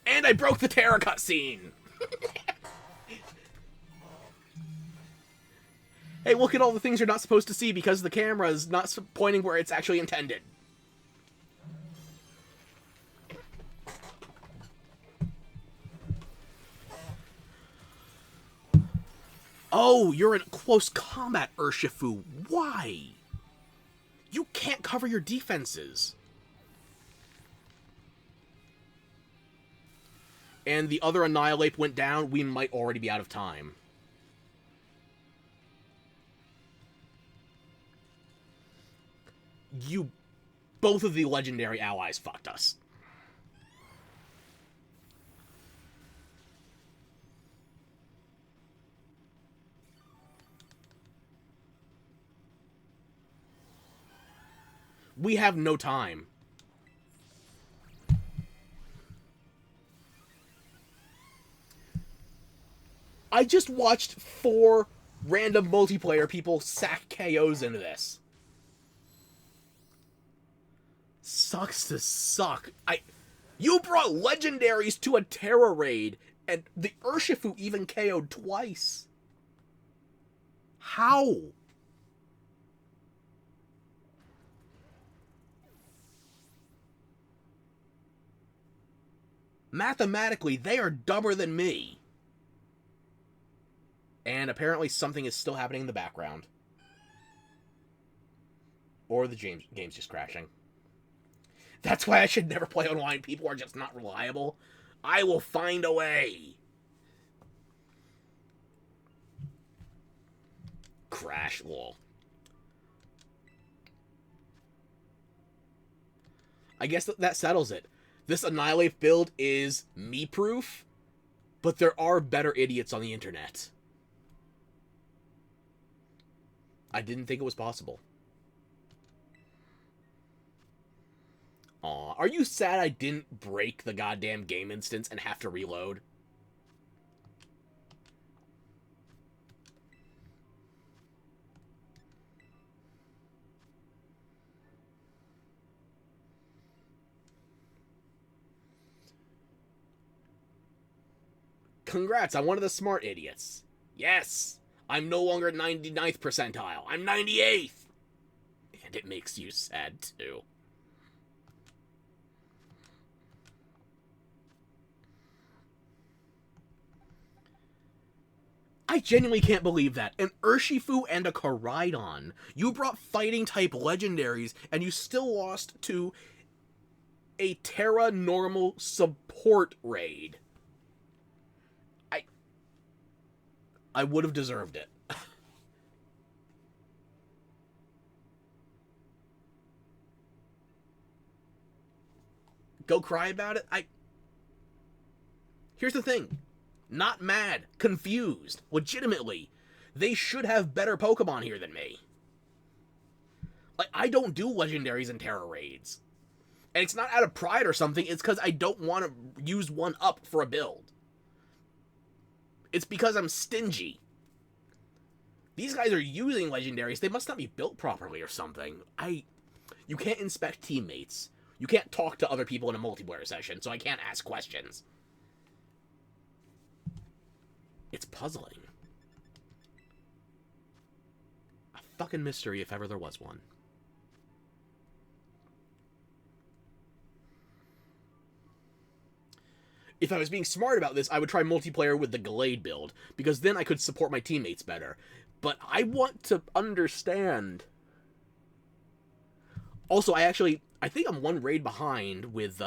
And I broke the Tera cutscene. Hey, look at all the things you're not supposed to see because the camera is not pointing where it's actually intended. Oh, you're in close combat, Urshifu. Why? You can't cover your defenses. And the other Annihilape went down, we might already be out of time. Both of the legendary allies fucked us. We have no time. I just watched 4 random multiplayer people sack KOs into this. Sucks to suck. You brought legendaries to a Tera raid, and the Urshifu even KO'd twice. How? Mathematically, they are dumber than me. And apparently something is still happening in the background. Or the game's just crashing. That's why I should never play online. People are just not reliable. I will find a way. Crash, lol. I guess that settles it. This Annihilate build is me-proof, but there are better idiots on the internet. I didn't think it was possible. Aw, are you sad I didn't break the goddamn game instance and have to reload? Congrats, I'm one of the smart idiots. Yes! I'm no longer 99th percentile. I'm 98th! And it makes you sad, too. I genuinely can't believe that. An Urshifu and a Koraidon. You brought fighting-type legendaries, and you still lost to a Tera normal support raid. I would have deserved it. Go cry about it? Here's the thing. Not mad. Confused. Legitimately. They should have better Pokemon here than me. Like, I don't do legendaries and Tera raids. And it's not out of pride or something. It's because I don't want to use one up for a build. It's because I'm stingy. These guys are using legendaries. They must not be built properly or something. You can't inspect teammates. You can't talk to other people in a multiplayer session, so I can't ask questions. It's puzzling. A fucking mystery if ever there was one. If I was being smart about this, I would try multiplayer with the Glade build, because then I could support my teammates better. But I want to understand. Also, I think I'm one raid behind with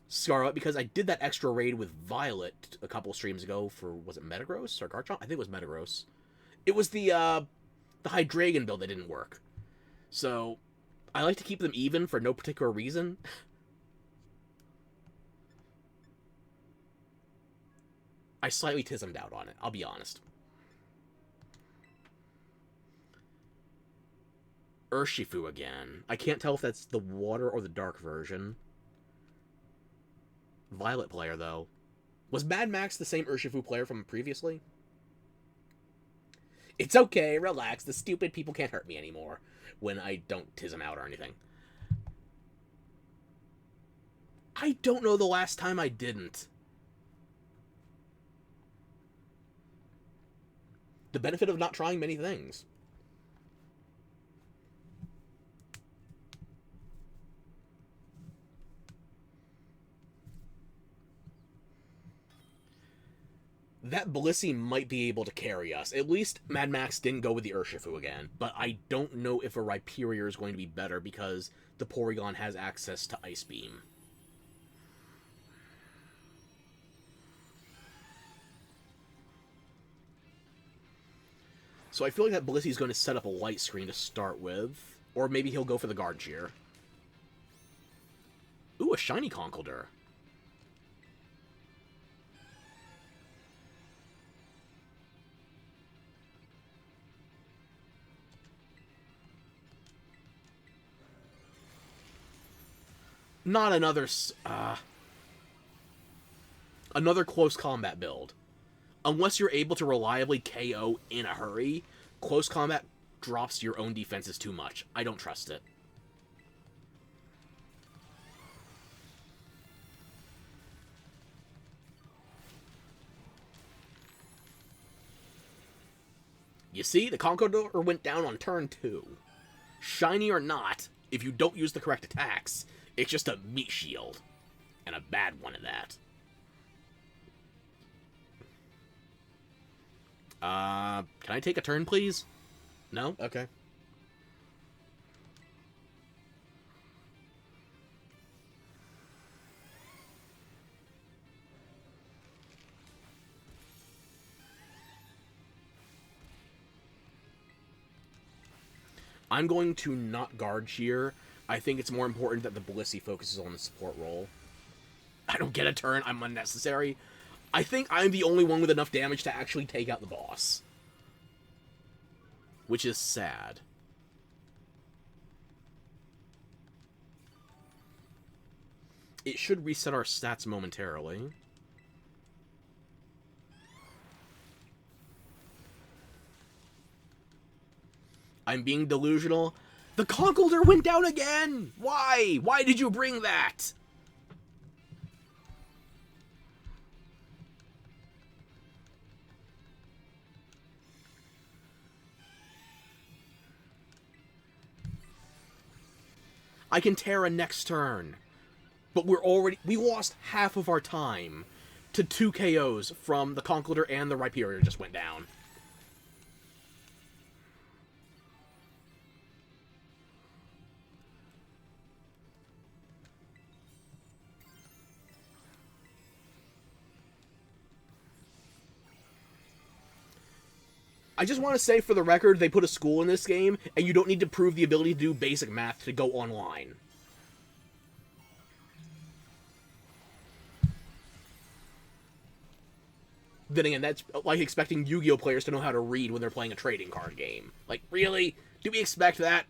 Scarlet, because I did that extra raid with Violet a couple streams ago for, was it Metagross or Garchomp? I think it was Metagross. It was the Hydreigon build that didn't work. So, I like to keep them even for no particular reason. I slightly tismed out on it, I'll be honest. Urshifu again. I can't tell if that's the water or the dark version. Violet player, though. Was Mad Max the same Urshifu player from previously? It's okay, relax. The stupid people can't hurt me anymore when I don't tism out or anything. I don't know the last time I didn't. The benefit of not trying many things. That Blissey might be able to carry us. At least Mad Max didn't go with the Urshifu again. But I don't know if a Rhyperior is going to be better because the Porygon has access to Ice Beam. So I feel like that Blissey's going to set up a light screen to start with. Or maybe he'll go for the Guard Cheer. Ooh, a shiny Conkeldurr. Not another close combat build. Unless you're able to reliably KO in a hurry, close combat drops your own defenses too much. I don't trust it. You see, the Conkeldurr went down on turn 2. Shiny or not, if you don't use the correct attacks, it's just a meat shield. And a bad one at that. Can I take a turn, please? No? Okay. I'm going to not guard cheer. I think it's more important that the Blissey focuses on the support role. I don't get a turn. I'm unnecessary. I think I'm the only one with enough damage to actually take out the boss. Which is sad. It should reset our stats momentarily. I'm being delusional. The Conkeldurr went down again! Why? Why did you bring that? I can Tera next turn. But we lost half of our time to 2 KOs from the Conkeldurr and the Rhyperior just went down. I just want to say, for the record, they put a school in this game, and you don't need to prove the ability to do basic math to go online. Then again, that's like expecting Yu-Gi-Oh! Players to know how to read when they're playing a trading card game. Like, really? Do we expect that?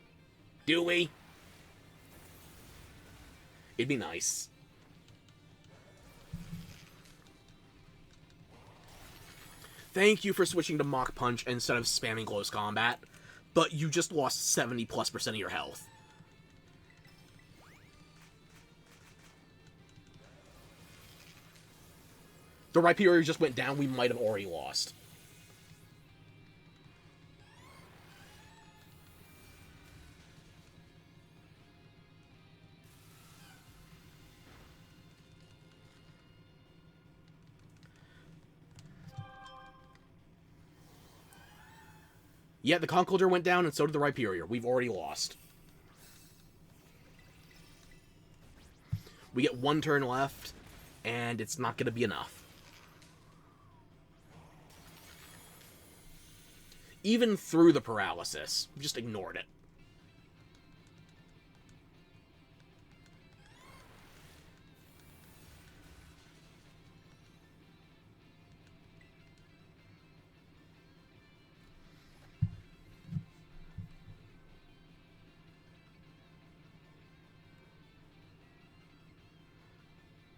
Do we? It'd be nice. Thank you for switching to Mach Punch instead of spamming close combat, but you just lost 70+% of your health. The Rhyperior just went down, we might have already lost. Yeah, the Conkeldurr went down, and so did the Rhyperior. We've already lost. We get 1 turn left, and it's not going to be enough. Even through the paralysis, just ignored it.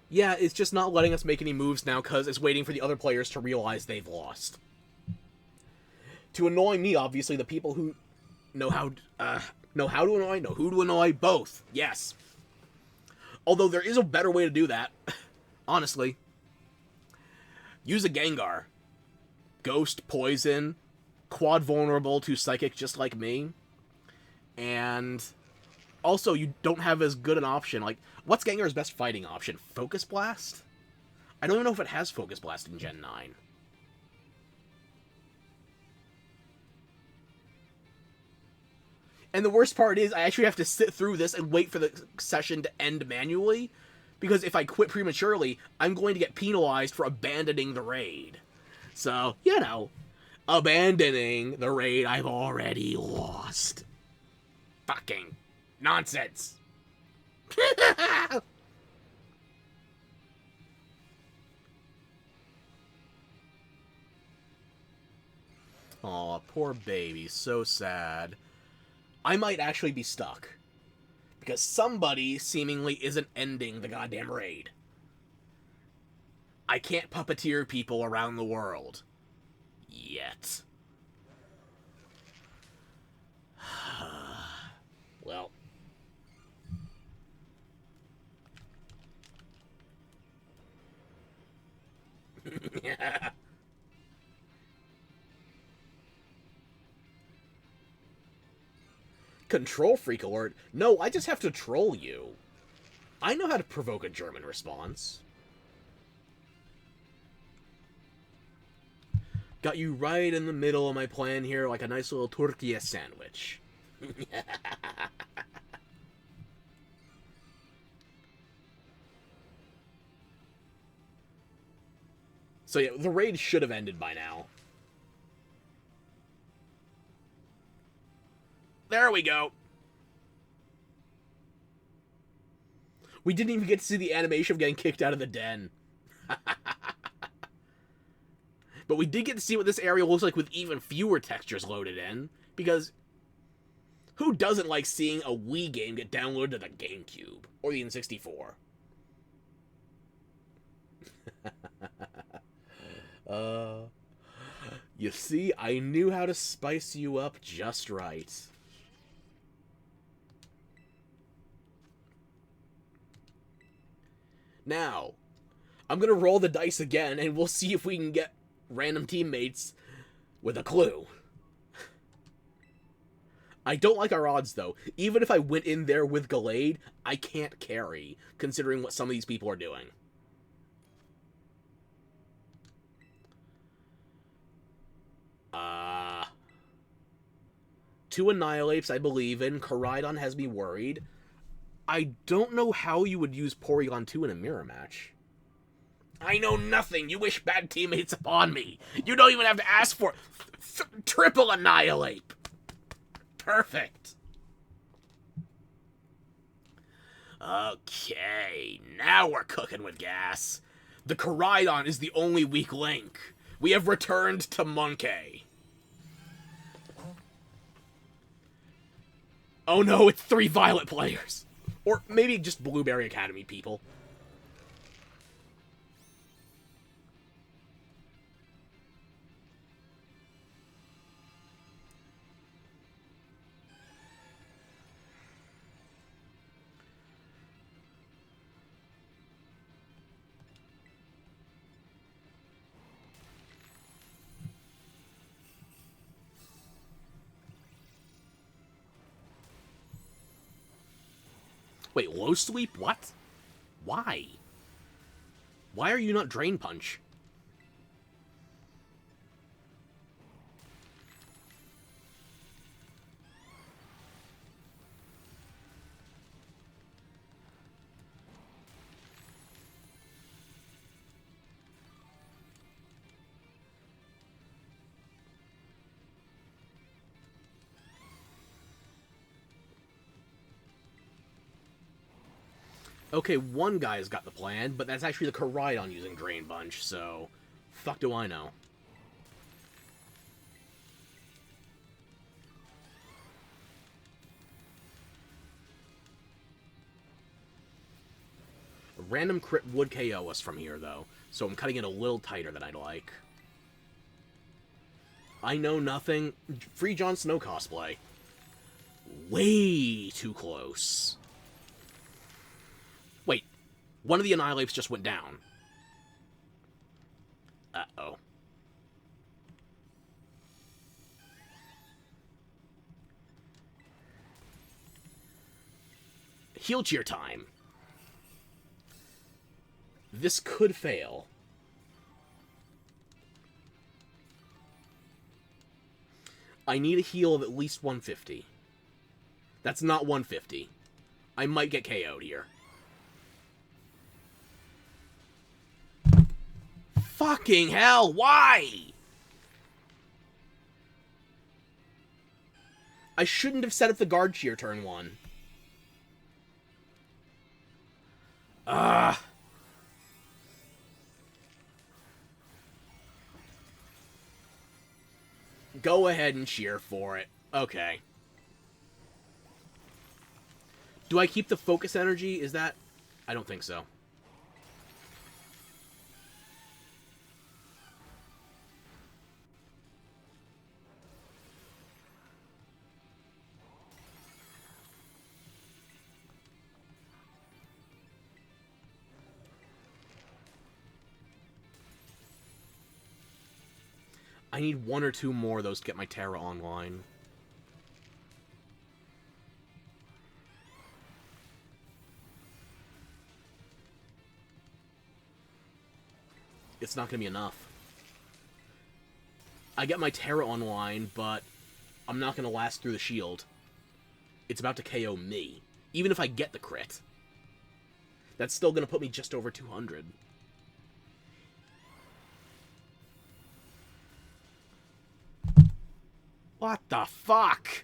Yeah, it's just not letting us make any moves now because it's waiting for the other players to realize they've lost. To annoy me, obviously, the people who know how to annoy, know who to annoy, both. Yes. Although there is a better way to do that. Honestly. Use a Gengar. Ghost, Poison, quad vulnerable to Psychic just like me. And also, you don't have as good an option. Like, what's Gengar's best fighting option? Focus Blast? I don't even know if it has Focus Blast in Gen 9. And the worst part is, I actually have to sit through this and wait for the session to end manually, because if I quit prematurely, I'm going to get penalized for abandoning the raid. So, you know, abandoning the raid I've already lost. Fucking nonsense. Aw, poor baby, so sad. I might actually be stuck. Because somebody seemingly isn't ending the goddamn raid. I can't puppeteer people around the world. Yet. Well. Yeah. Control freak alert? No, I just have to troll you. I know how to provoke a German response. Got you right in the middle of my plan here, like a nice little tortilla sandwich. So yeah, the raid should have ended by now. There there we go. We didn't even get to see the animation of getting kicked out of the den. But we did get to see what this area looks like with even fewer textures loaded in. Because who doesn't like seeing a Wii game get downloaded to the GameCube? Or the N64? You see, I knew how to spice you up just right. Now, I'm gonna roll the dice again, and we'll see if we can get random teammates with a clue. I don't like our odds, though. Even if I went in there with Gallade, I can't carry, considering what some of these people are doing. Two Annihilates I believe in. Koraidon has me worried. I don't know how you would use Porygon2 in a mirror match. I know nothing. You wish bad teammates upon me. You don't even have to ask for triple Annihilate. Perfect. Okay, now we're cooking with gas. The Koraidon is the only weak link. We have returned to Monkey. Oh no, it's 3 Violet players. Or maybe just Blueberry Academy people. Wait, low sweep? What? Why? Why are you not Drain Punch? Okay, one guy's got the plan, but that's actually the Koraidon using Drain Punch, so fuck do I know. A random crit would KO us from here, though, so I'm cutting it a little tighter than I'd like. I know nothing. Free Jon Snow cosplay. Way too close. Wait, one of the Annihilates just went down. Uh-oh. Heal cheer time. This could fail. I need a heal of at least 150. That's not 150. I might get KO'd here. Fucking hell, why? I shouldn't have set up the guard cheer turn 1. Go ahead and cheer for it. Okay. Do I keep the focus energy? Is that... I don't think so. I need 1 or 2 more of those to get my Tera online. It's not going to be enough. I get my Tera online, but I'm not going to last through the shield. It's about to KO me. Even if I get the crit. That's still going to put me just over 200. What the fuck?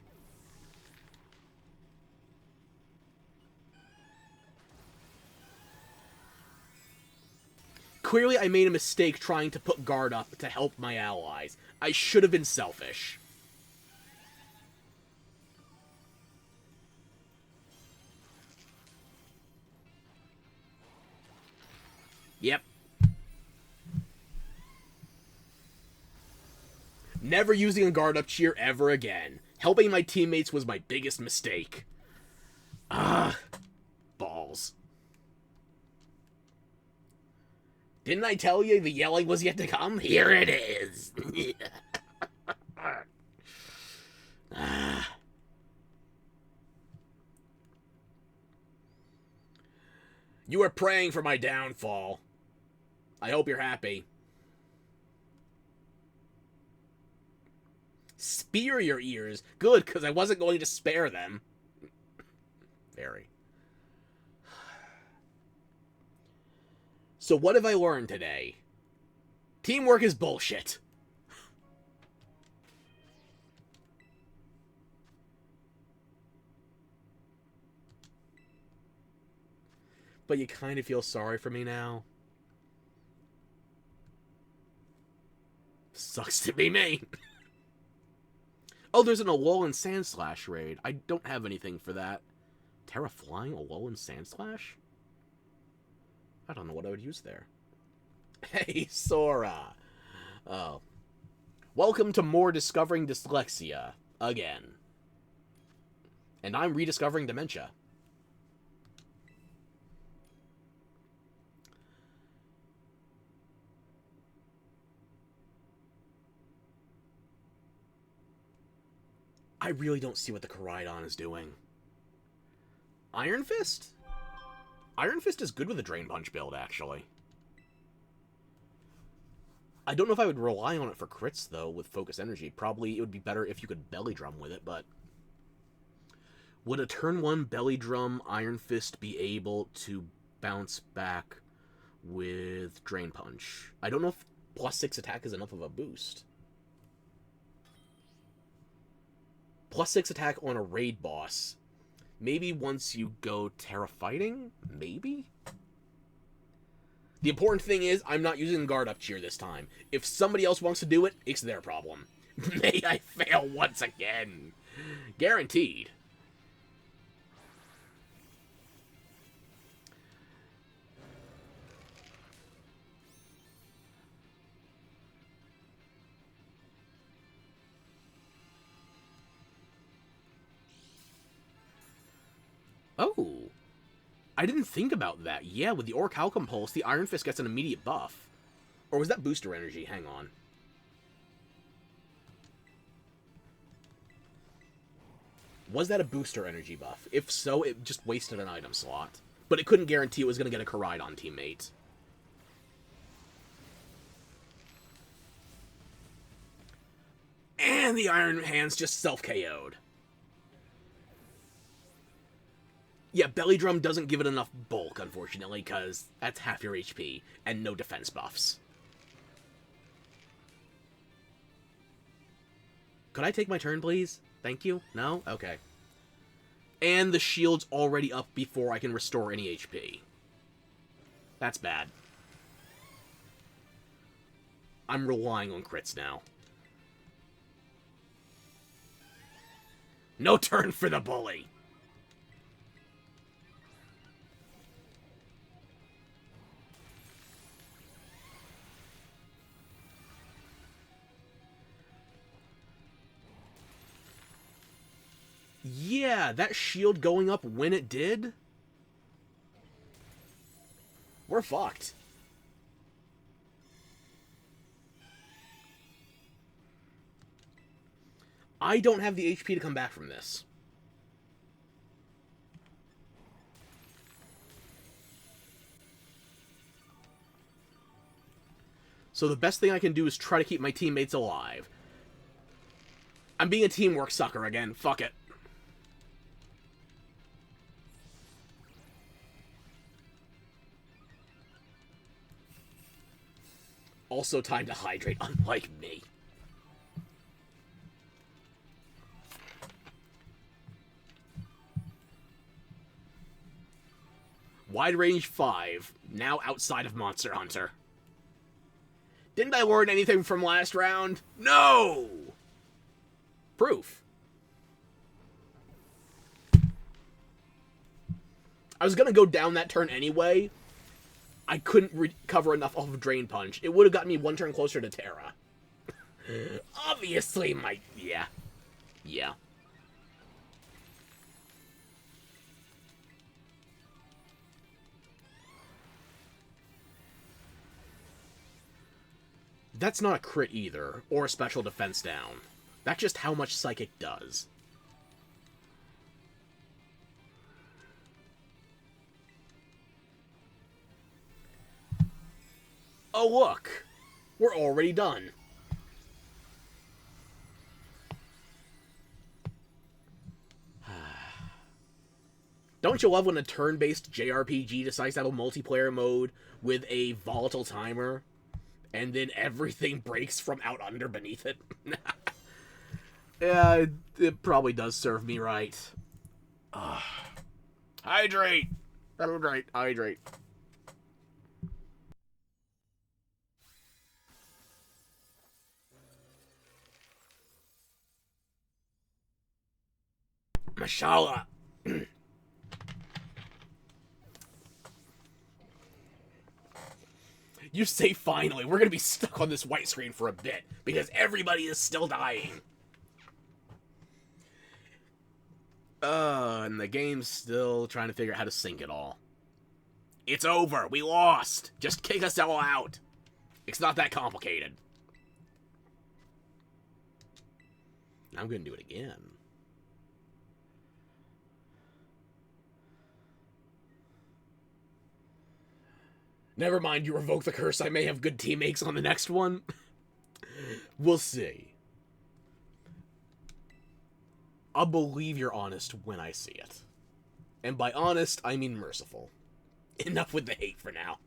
Clearly, I made a mistake trying to put guard up to help my allies. I should have been selfish. Yep. Never using a guard up cheer ever again. Helping my teammates was my biggest mistake. Balls. Didn't I tell you the yelling was yet to come? Here it is. You are praying for my downfall. I hope you're happy. Spear your ears. Good, because I wasn't going to spare them. Very. So what have I learned today? Teamwork is bullshit. But you kind of feel sorry for me now. Sucks to be me. Oh, there's an Alolan Sandslash raid. I don't have anything for that. Tera flying Alolan Sandslash? I don't know what I would use there. Hey, Sora. Oh. Welcome to more Discovering Dyslexia. Again. And I'm rediscovering dementia. I really don't see what the Koraidon is doing. Iron Fist? Iron Fist is good with a Drain Punch build, actually. I don't know if I would rely on it for crits, though, with Focus Energy. Probably it would be better if you could Belly Drum with it, but... Would a turn 1 Belly Drum Iron Fist be able to bounce back with Drain Punch? I don't know if +6 attack is enough of a boost. +6 attack on a raid boss. Maybe once you go Tera Fighting? Maybe? The important thing is, I'm not using Guard Up Cheer this time. If somebody else wants to do it, it's their problem. May I fail once again. Guaranteed. Oh, I didn't think about that. Yeah, with the Orichalcum Pulse, the Iron Fist gets an immediate buff. Or was that booster energy? Hang on. Was that a booster energy buff? If so, it just wasted an item slot. But it couldn't guarantee it was going to get a Koraidon teammate. And the Iron Hands just self-KO'd. Yeah, Belly Drum doesn't give it enough bulk, unfortunately, because that's half your HP, and no defense buffs. Could I take my turn, please? Thank you? No? Okay. And the shield's already up before I can restore any HP. That's bad. I'm relying on crits now. No turn for the bully! Yeah, that shield going up when it did? We're fucked. I don't have the HP to come back from this. So the best thing I can do is try to keep my teammates alive. I'm being a teamwork sucker again. Fuck it. Also time to hydrate, unlike me. Wide range 5, now outside of Monster Hunter. Didn't I learn anything from last round? No! Proof. I was gonna go down that turn anyway. I couldn't recover enough off of Drain Punch. It would have gotten me one turn closer to Tera. Obviously, yeah. Yeah. That's not a crit either, or a special defense down. That's just how much Psychic does. Oh, look! We're already done. Don't you love when a turn-based JRPG decides to have a multiplayer mode with a volatile timer, and then everything breaks from out under beneath it? Yeah, it probably does serve me right. Hydrate! Hydrate, hydrate. Mashallah. You say finally. We're gonna be stuck on this white screen for a bit, because everybody is still dying. And the game's still trying to figure out how to sync it all. It's over. We lost. Just kick us all out. It's not that complicated. I'm gonna do it again. Never mind, you revoke the curse. I may have good teammates on the next one. We'll see. I'll believe you're honest when I see it. And by honest, I mean merciful. Enough with the hate for now.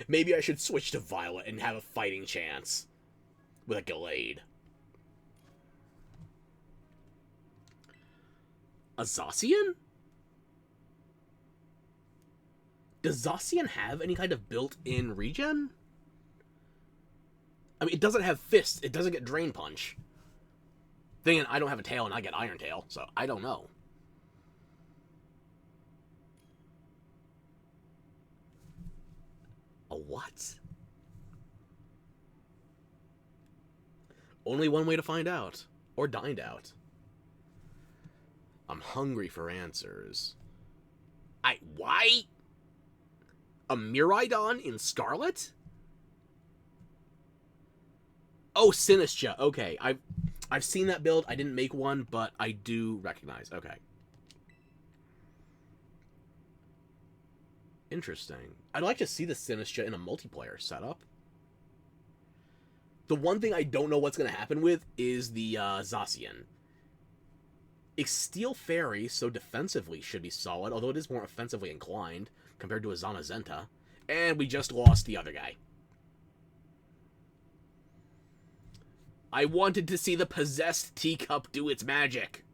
Maybe I should switch to Violet and have a fighting chance. With a Gallade. A Zacian? Does Zacian have any kind of built-in regen? I mean, it doesn't have Fist. It doesn't get Drain Punch. Then I don't have a tail and I get Iron Tail, so I don't know. A what? Only one way to find out. Or dined out. I'm hungry for answers. Why? A Miraidon in Scarlet? Oh, Sinistra. Okay, I've seen that build. I didn't make one, but I do recognize. Okay. Interesting. I'd like to see the Sinistra in a multiplayer setup. The one thing I don't know what's going to happen with is the Zacian. It's Steel Fairy, so defensively should be solid, although it is more offensively inclined compared to a Zamazenta. And we just lost the other guy. I wanted to see the possessed teacup do its magic.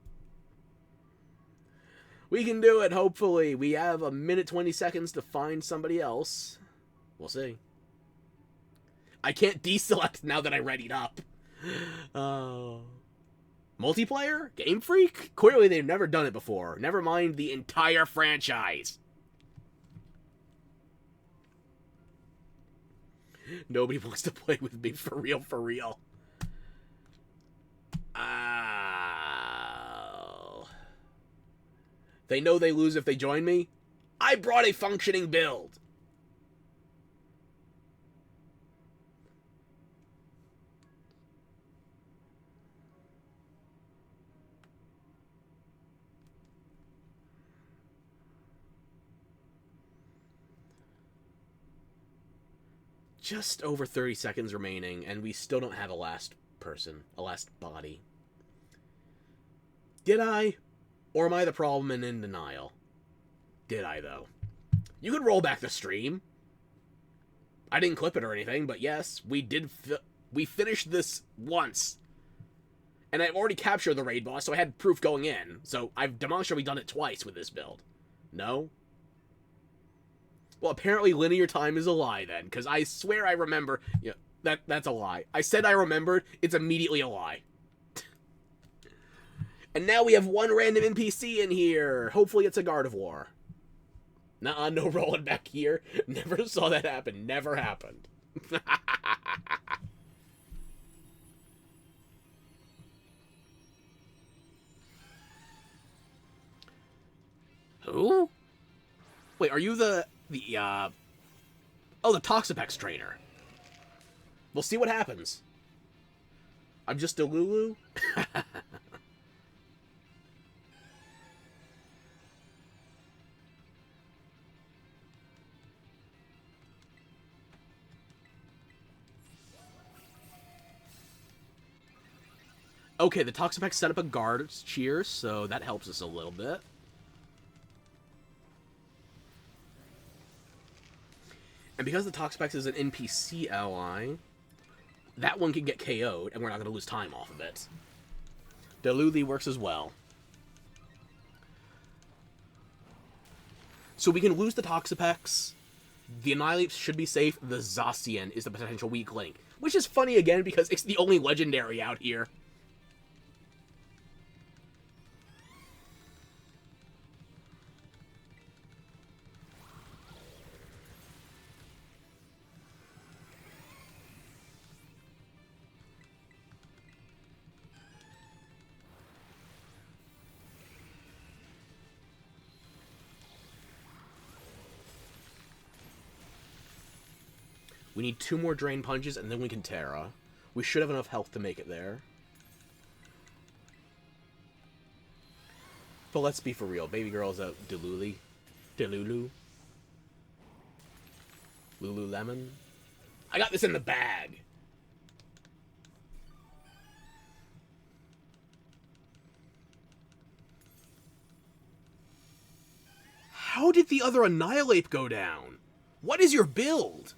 We can do it, hopefully. We have a minute 20 seconds to find somebody else. We'll see. I can't deselect now that I readied up. Multiplayer? Game Freak? Clearly they've never done it before. Never mind the entire franchise. Nobody wants to play with me for real, for real. They know they lose if they join me. I brought a functioning build. Just over 30 seconds remaining, and we still don't have a last person, a last body. Did I? Or am I the problem and in denial? Did I, though? You could roll back the stream. I didn't clip it or anything, but yes, we did. We finished this once. And I've already captured the raid boss, so I had proof going in. So I've demonstrably done it twice with this build. No? Well, apparently linear time is a lie then, because I swear I remember... Yeah, that's a lie. I said I remembered, it's immediately a lie. And now we have one random NPC in here. Hopefully it's a Gardevoir. Nuh-uh, no rolling back here. Never saw that happen. Never happened. Who? Wait, are you the Oh, the Toxapex trainer. We'll see what happens. I'm just a Lulu? Okay, the Toxapex set up a guard cheer, so that helps us a little bit. And because the Toxapex is an NPC ally, that one can get KO'd, and we're not going to lose time off of it. Delulu works as well. So we can lose the Toxapex. The Annihilate should be safe. The Zacian is the potential weak link. Which is funny again, because it's the only legendary out here. We need 2 more Drain Punches, and then we can Tera. We should have enough health to make it there. But let's be for real. Baby girl's a Delulu. Delulu. Lululemon. I got this in the bag. How did the other Annihilate go down? What is your build?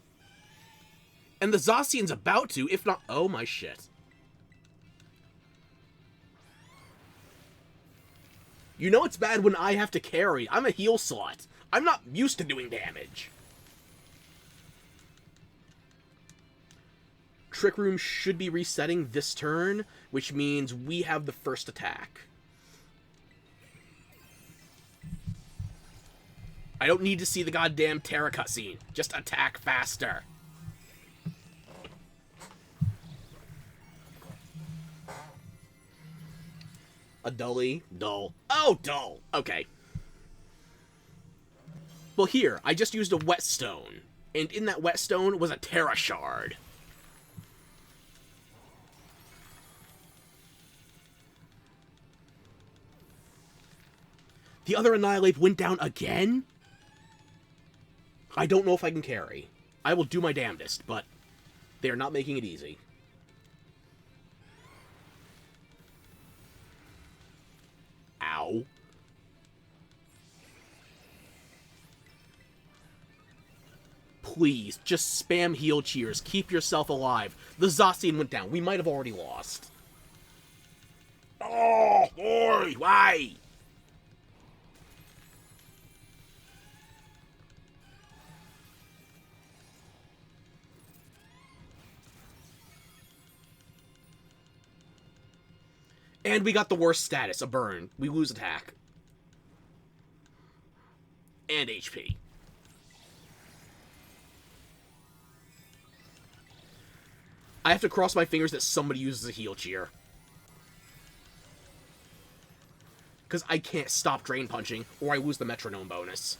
And the Zacian's about to, if not... Oh, my shit. You know it's bad when I have to carry. I'm a heal slot. I'm not used to doing damage. Trick Room should be resetting this turn, which means we have the first attack. I don't need to see the goddamn Tera cutscene. Just attack faster. A dully? Dull. Oh, dull. Okay. Well, here, I just used a whetstone. And in that whetstone was a Tera shard. The other Annihilate went down again? I don't know if I can carry. I will do my damnedest, but they are not making it easy. Ow. Please, just spam heal cheers. Keep yourself alive. The Zacian went down. We might have already lost. Oh, boy, why? And we got the worst status, a burn. We lose attack. And HP. I have to cross my fingers that somebody uses a heal cheer. Because I can't stop drain punching, or I lose the metronome bonus.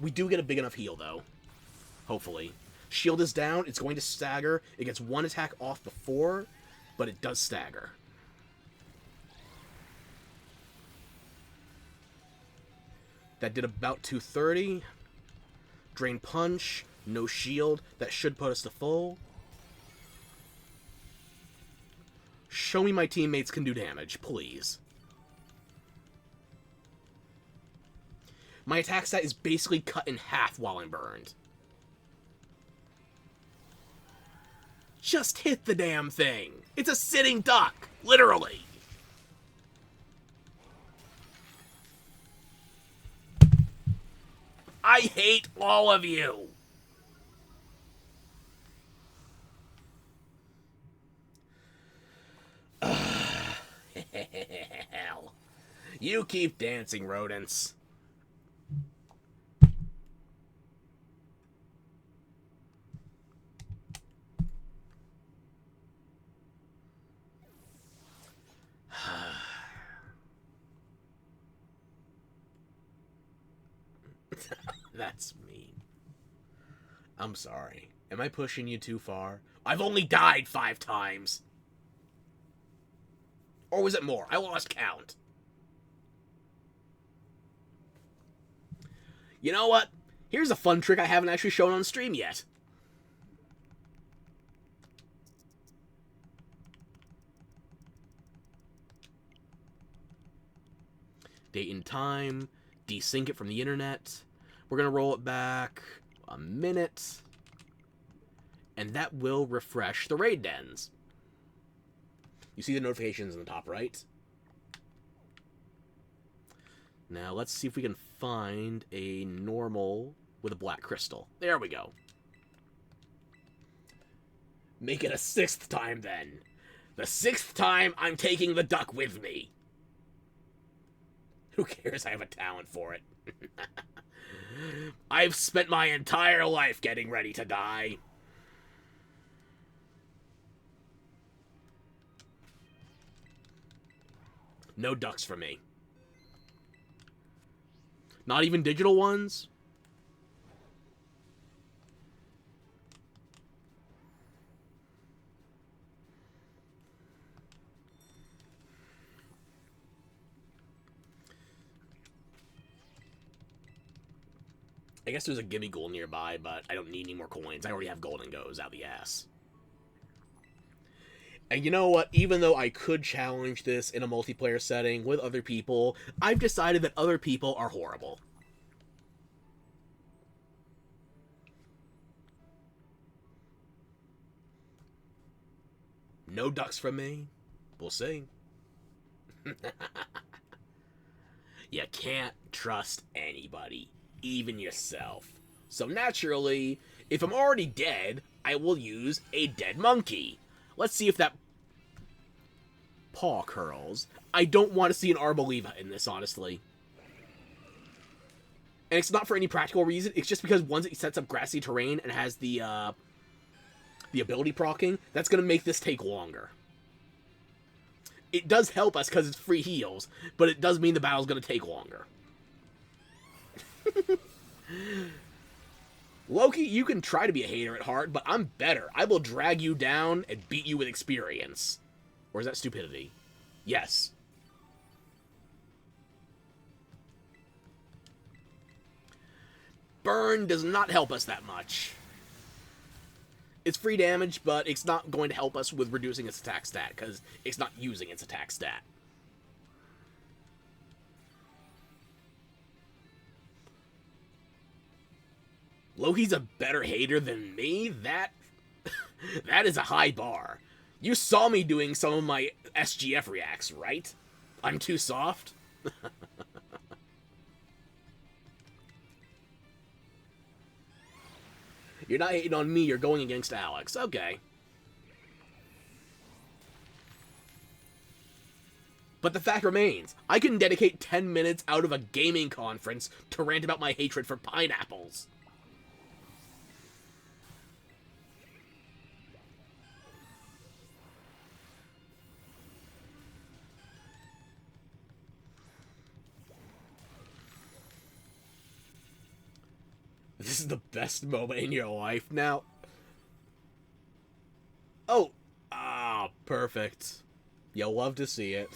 We do get a big enough heal, though. Hopefully. Shield is down, it's going to stagger. It gets 1 attack off before, but it does stagger. That did about 230. Drain Punch, no shield. That should put us to full. Show me my teammates can do damage, please. My attack stat is basically cut in half while I'm burned. Just hit the damn thing. It's a sitting duck, literally. I hate all of you! Hell. You keep dancing, rodents. That's mean. I'm sorry. Am I pushing you too far? I've only died 5 times. Or was it more? I lost count. You know what? Here's a fun trick I haven't actually shown on stream yet. Date and time. Desync it from the internet. We're going to roll it back a minute. And that will refresh the raid dens. You see the notifications in the top right? Now, let's see if we can find a normal with a black crystal. There we go. Make it a 6th time, then. The 6th time, I'm taking the duck with me. Who cares? I have a talent for it. I've spent my entire life getting ready to die. No ducks for me. Not even digital ones? I guess there's a gimme goal nearby, but I don't need any more coins. I already have golden goes out the ass. And you know what? Even though I could challenge this in a multiplayer setting with other people, I've decided that other people are horrible. No ducks from me. We'll see. You can't trust anybody, even yourself. So naturally, if I'm already dead, I will use a dead monkey. Let's see if that paw curls. I don't want to see an Arboliva in this, honestly. And it's not for any practical reason. It's just because once it sets up grassy terrain and has the ability proccing, that's going to make this take longer. It does help us because it's free heals, but it does mean the battle's going to take longer. Loki, you can try to be a hater at heart, but I'm better. I will drag you down and beat you with experience. Or is that stupidity? Yes. Burn does not help us that much. It's free damage, but it's not going to help us with reducing its attack stat, because it's not using its attack stat. Loki's a better hater than me? That is a high bar. You saw me doing some of my SGF reacts, right? I'm too soft? You're not hating on me, you're going against Alex. Okay. But the fact remains, I can dedicate 10 minutes out of a gaming conference to rant about my hatred for pineapples. This is the best moment in your life now. Oh, perfect. You'll love to see it.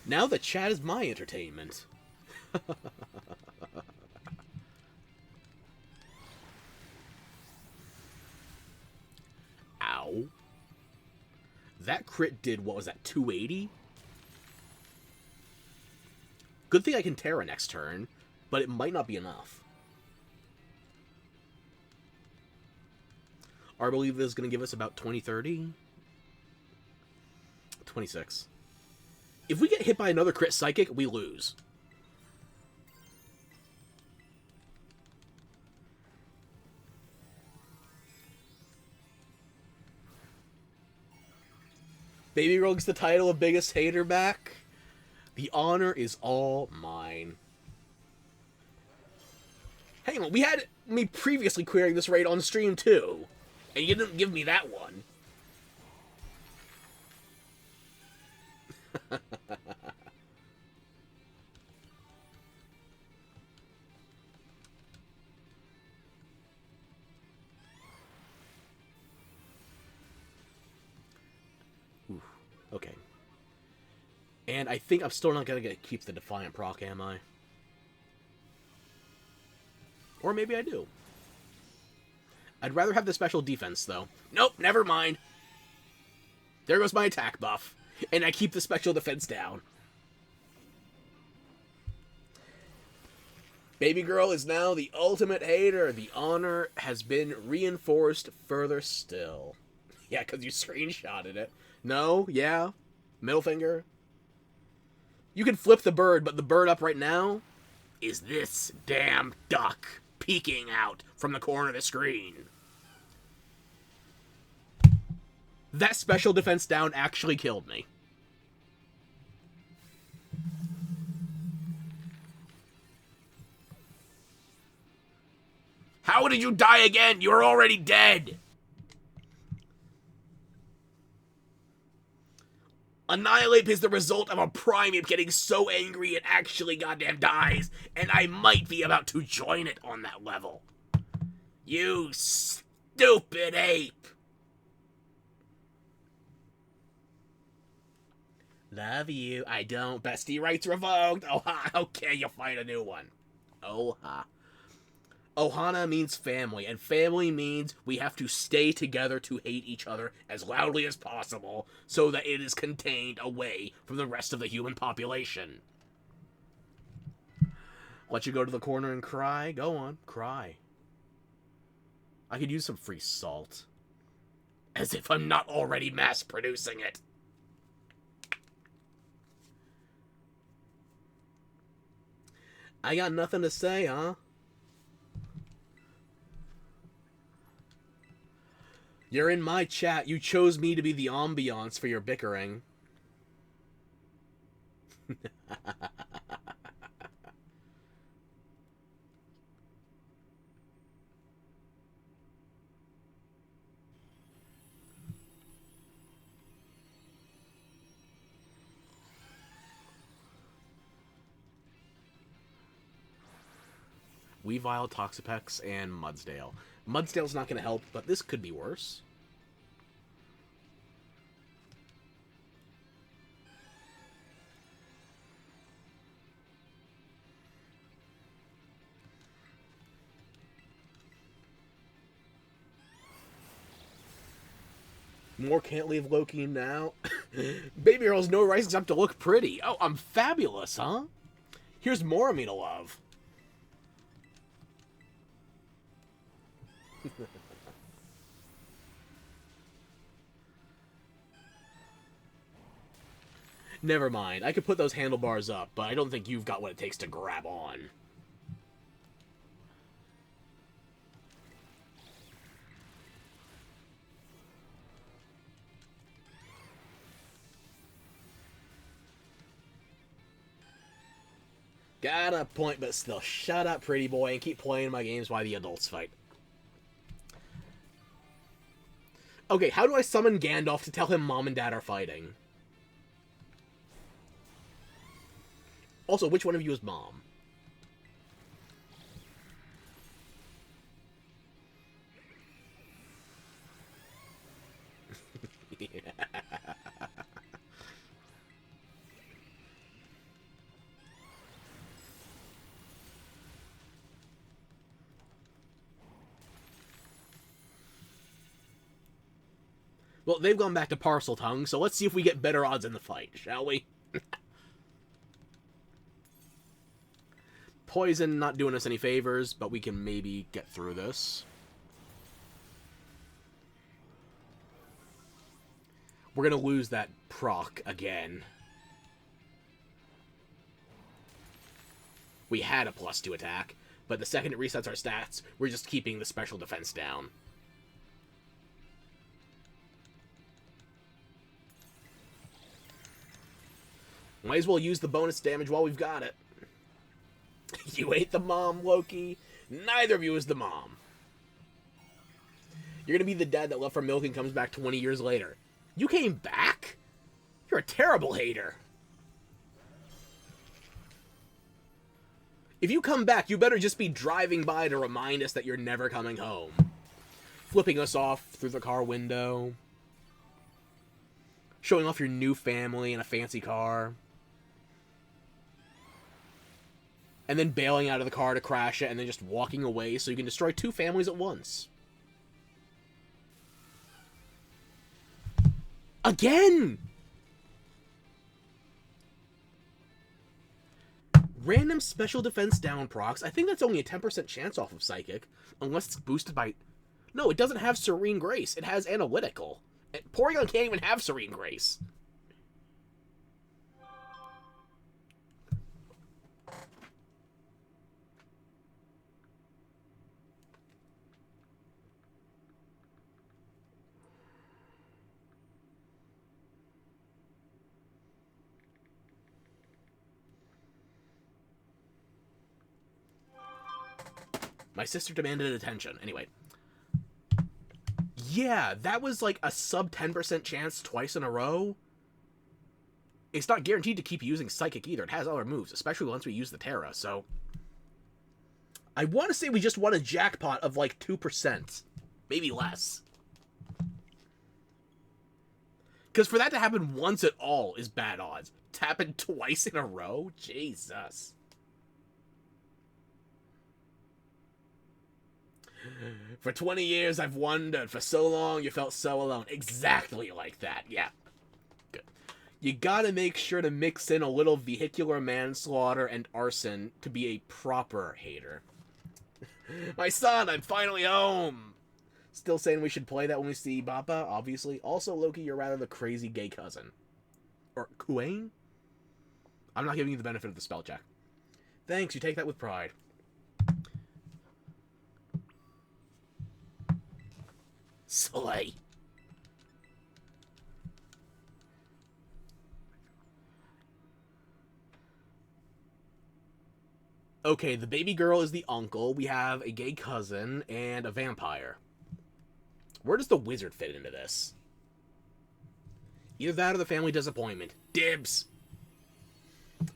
Now the chat is my entertainment. Ow. That crit did, what was that, 280? Good thing I can Tera next turn, but it might not be enough. I believe this is going to give us about 20-30. 26. If we get hit by another crit psychic, we lose. Baby Girl gets the title of biggest hater back. The honor is all mine. Hang on, we had me previously querying this raid on stream too, and you didn't give me that one. Ooh, okay. And I think I'm still not gonna keep the Defiant proc, am I? Or maybe I do. I'd rather have the special defense, though. Nope, never mind. There goes my attack buff. And I keep the special defense down. Baby Girl is now the ultimate hater. The honor has been reinforced further still. Yeah, because you screenshotted it. No? Yeah? Middle finger? You can flip the bird, but the bird up right now is this damn duck peeking out from the corner of the screen. That special defense down actually killed me. How did you die again? You're already dead. Annihilate is the result of a Primeape getting so angry it actually goddamn dies, and I might be about to join it on that level. You stupid ape. Love you. I don't. Bestie rights revoked. Oh ha. Okay, you'll find a new one. Oh ha. Ohana means family, and family means we have to stay together to hate each other as loudly as possible so that it is contained away from the rest of the human population. Let you go to the corner and cry? Go on, cry. I could use some free salt. As if I'm not already mass-producing it. I got nothing to say, huh? You're in my chat. You chose me to be the ambiance for your bickering. Weavile, Toxapex, and Mudsdale. Mudsdale's not going to help, but this could be worse. More can't leave Loki now. Baby Girl's no rice except to look pretty. Oh, I'm fabulous, huh? Here's more of me to love. Never mind. I could put those handlebars up, but I don't think you've got what it takes to grab on. Got a point, but still, shut up, pretty boy, and keep playing my games while the adults fight. Okay, how do I summon Gandalf to tell him Mom and Dad are fighting? Also, which one of you is Mom? Yeah. Well, they've gone back to Parcel Tongue, so let's see if we get better odds in the fight, shall we? Poison not doing us any favors, but we can maybe get through this. We're gonna lose that proc again. we had a +2 attack, but the second it resets our stats, we're just keeping the special defense down. Might as well use the bonus damage while we've got it. You ate the mom, Loki. Neither of you is the mom. You're gonna be the dad that left for milk and comes back 20 years later. You came back? You're a terrible hater. If you come back, you better just be driving by to remind us that you're never coming home. Flipping us off through the car window. Showing off your new family in a fancy car. And then bailing out of the car to crash it and then just walking away so you can destroy 2 families at once. Again! Random special defense down procs. I think that's only a 10% chance off of Psychic. Unless it's boosted by... No, it doesn't have Serene Grace. It has Analytical. Porygon can't even have Serene Grace. My sister demanded attention. Anyway. Yeah, that was like a sub 10% chance twice in a row. It's not guaranteed to keep using Psychic either. It has other moves, especially once we use the Tera, so... I want to say we just won a jackpot of like 2%. Maybe less. Because for that to happen once at all is bad odds. To happen twice in a row? Jesus. For 20 years, I've wondered. For so long, you felt so alone. Exactly like that. Yeah. Good. You gotta make sure to mix in a little vehicular manslaughter and arson to be a proper hater. My son, I'm finally home! Still saying we should play that when we see Bappa, obviously. Also, Loki, you're rather the crazy gay cousin. Or Kuane? I'm not giving you the benefit of the spell check. Thanks, you take that with pride. Slay. Okay, the baby girl is the uncle. We have a gay cousin and a vampire. Where does the wizard fit into this? Either that or the family disappointment. Dibs!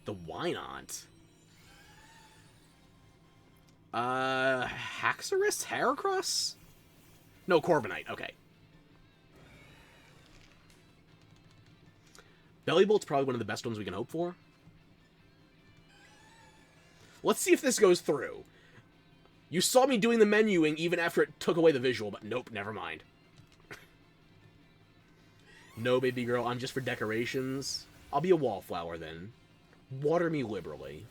The Wynant. Haxorus? Heracross? No, Corviknight. Okay. Bellybolt's probably one of the best ones we can hope for. Let's see if this goes through. You saw me doing the menuing even after it took away the visual, but nope, never mind. No, baby girl, I'm just for decorations. I'll be a wallflower then. Water me liberally.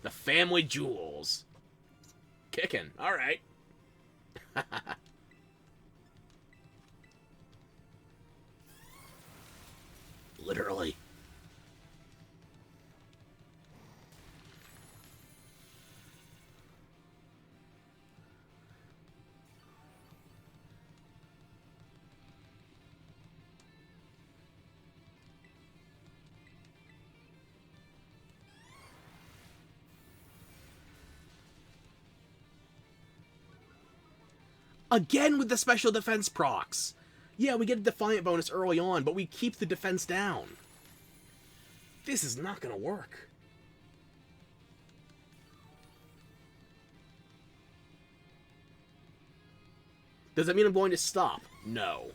The family jewels. Kicking. Alright. Literally. Again with the special defense procs. Yeah, we get a Defiant bonus early on, but we keep the defense down. This is not gonna work. Does that mean I'm going to stop? No.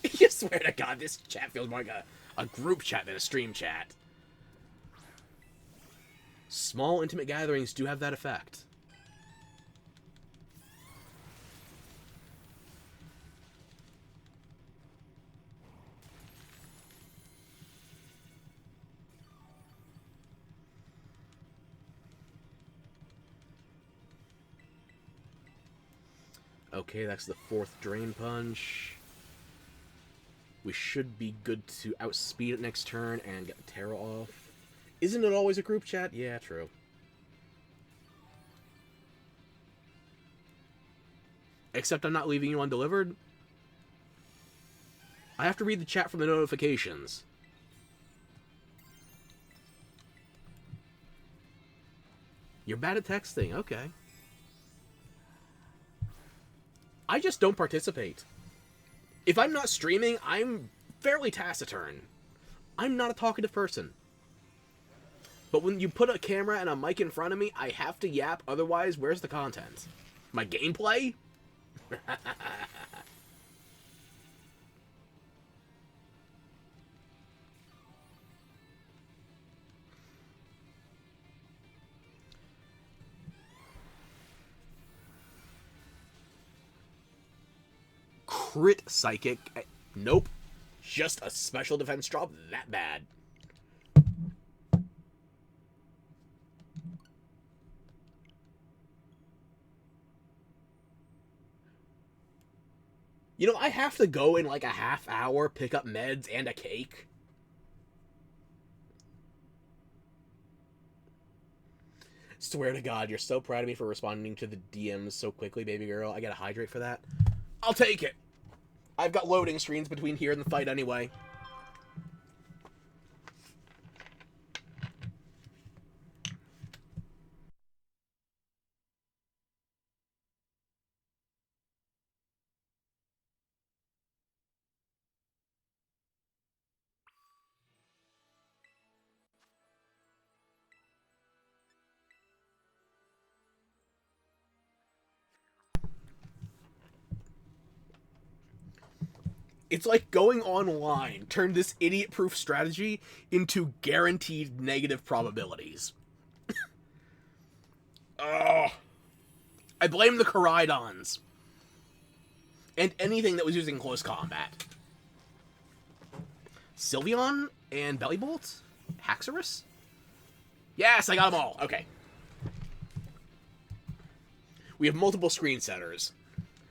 You swear to God, this chat feels more like a group chat than a stream chat. Small, intimate gatherings do have that effect. Okay, that's the 4th Drain Punch. We should be good to outspeed it next turn and get the Tera off. Isn't it always a group chat? Yeah, true. Except I'm not leaving you undelivered. I have to read the chat from the notifications. You're bad at texting, okay. I just don't participate. If I'm not streaming, I'm fairly taciturn. I'm not a talkative person. But when you put a camera and a mic in front of me, I have to yap, otherwise, where's the content? My gameplay? Crit Psychic. Nope. Just a special defense drop that bad. You know, I have to go in like a half hour, pick up meds and a cake. Swear to God, you're so proud of me for responding to the DMs so quickly, baby girl. I gotta hydrate for that. I'll take it. I've got loading screens between here and the fight anyway. It's like going online turned this idiot-proof strategy into guaranteed negative probabilities. Ugh. I blame the Koraidons. And anything that was using close combat. Sylveon and Bellybolt? Haxorus? Yes, I got them all. Okay. We have multiple screen setters.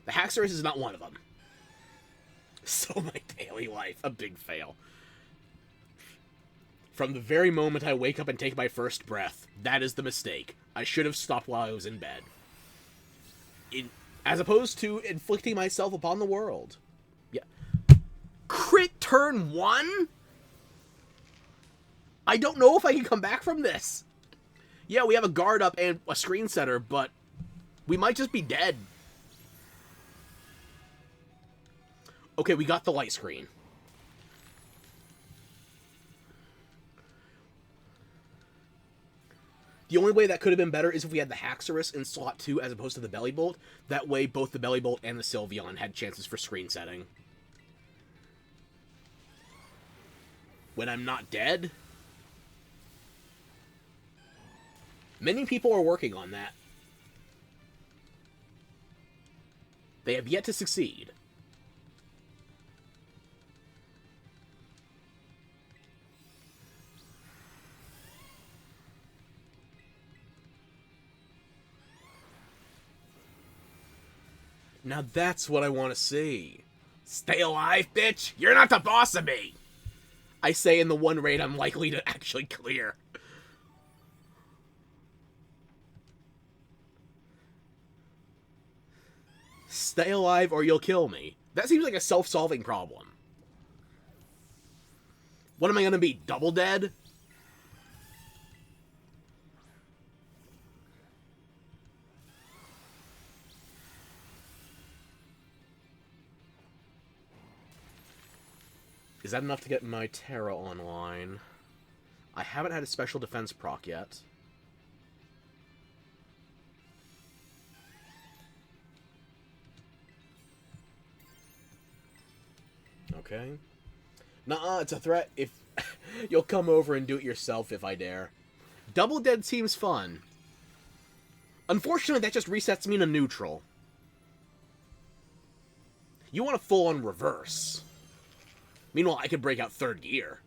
The Haxorus is not one of them. So my daily life, a big fail. From the very moment I wake up and take my first breath, that is the mistake. I should have stopped while I was in bed. As opposed to inflicting myself upon the world. Yeah. Crit turn 1? I don't know if I can come back from this. Yeah, we have a guard up and a screen setter, but we might just be dead. Okay, we got the light screen. The only way that could have been better is if we had the Haxorus in slot 2 as opposed to the Bellybolt. That way, both the Bellybolt and the Sylveon had chances for screen setting. When I'm not dead? Many people are working on that. They have yet to succeed. Now that's what I want to see. Stay alive, bitch! You're not the boss of me! I say in the one raid I'm likely to actually clear. Stay alive or you'll kill me. That seems like a self-solving problem. What am I gonna be, double dead? Is that enough to get my Tera online? I haven't had a special defense proc yet. Okay. Nuh-uh, it's a threat. If you'll come over and do it yourself if I dare. Double dead seems fun. Unfortunately, that just resets me to neutral. You want a full-on reverse. Meanwhile, I could break out third gear.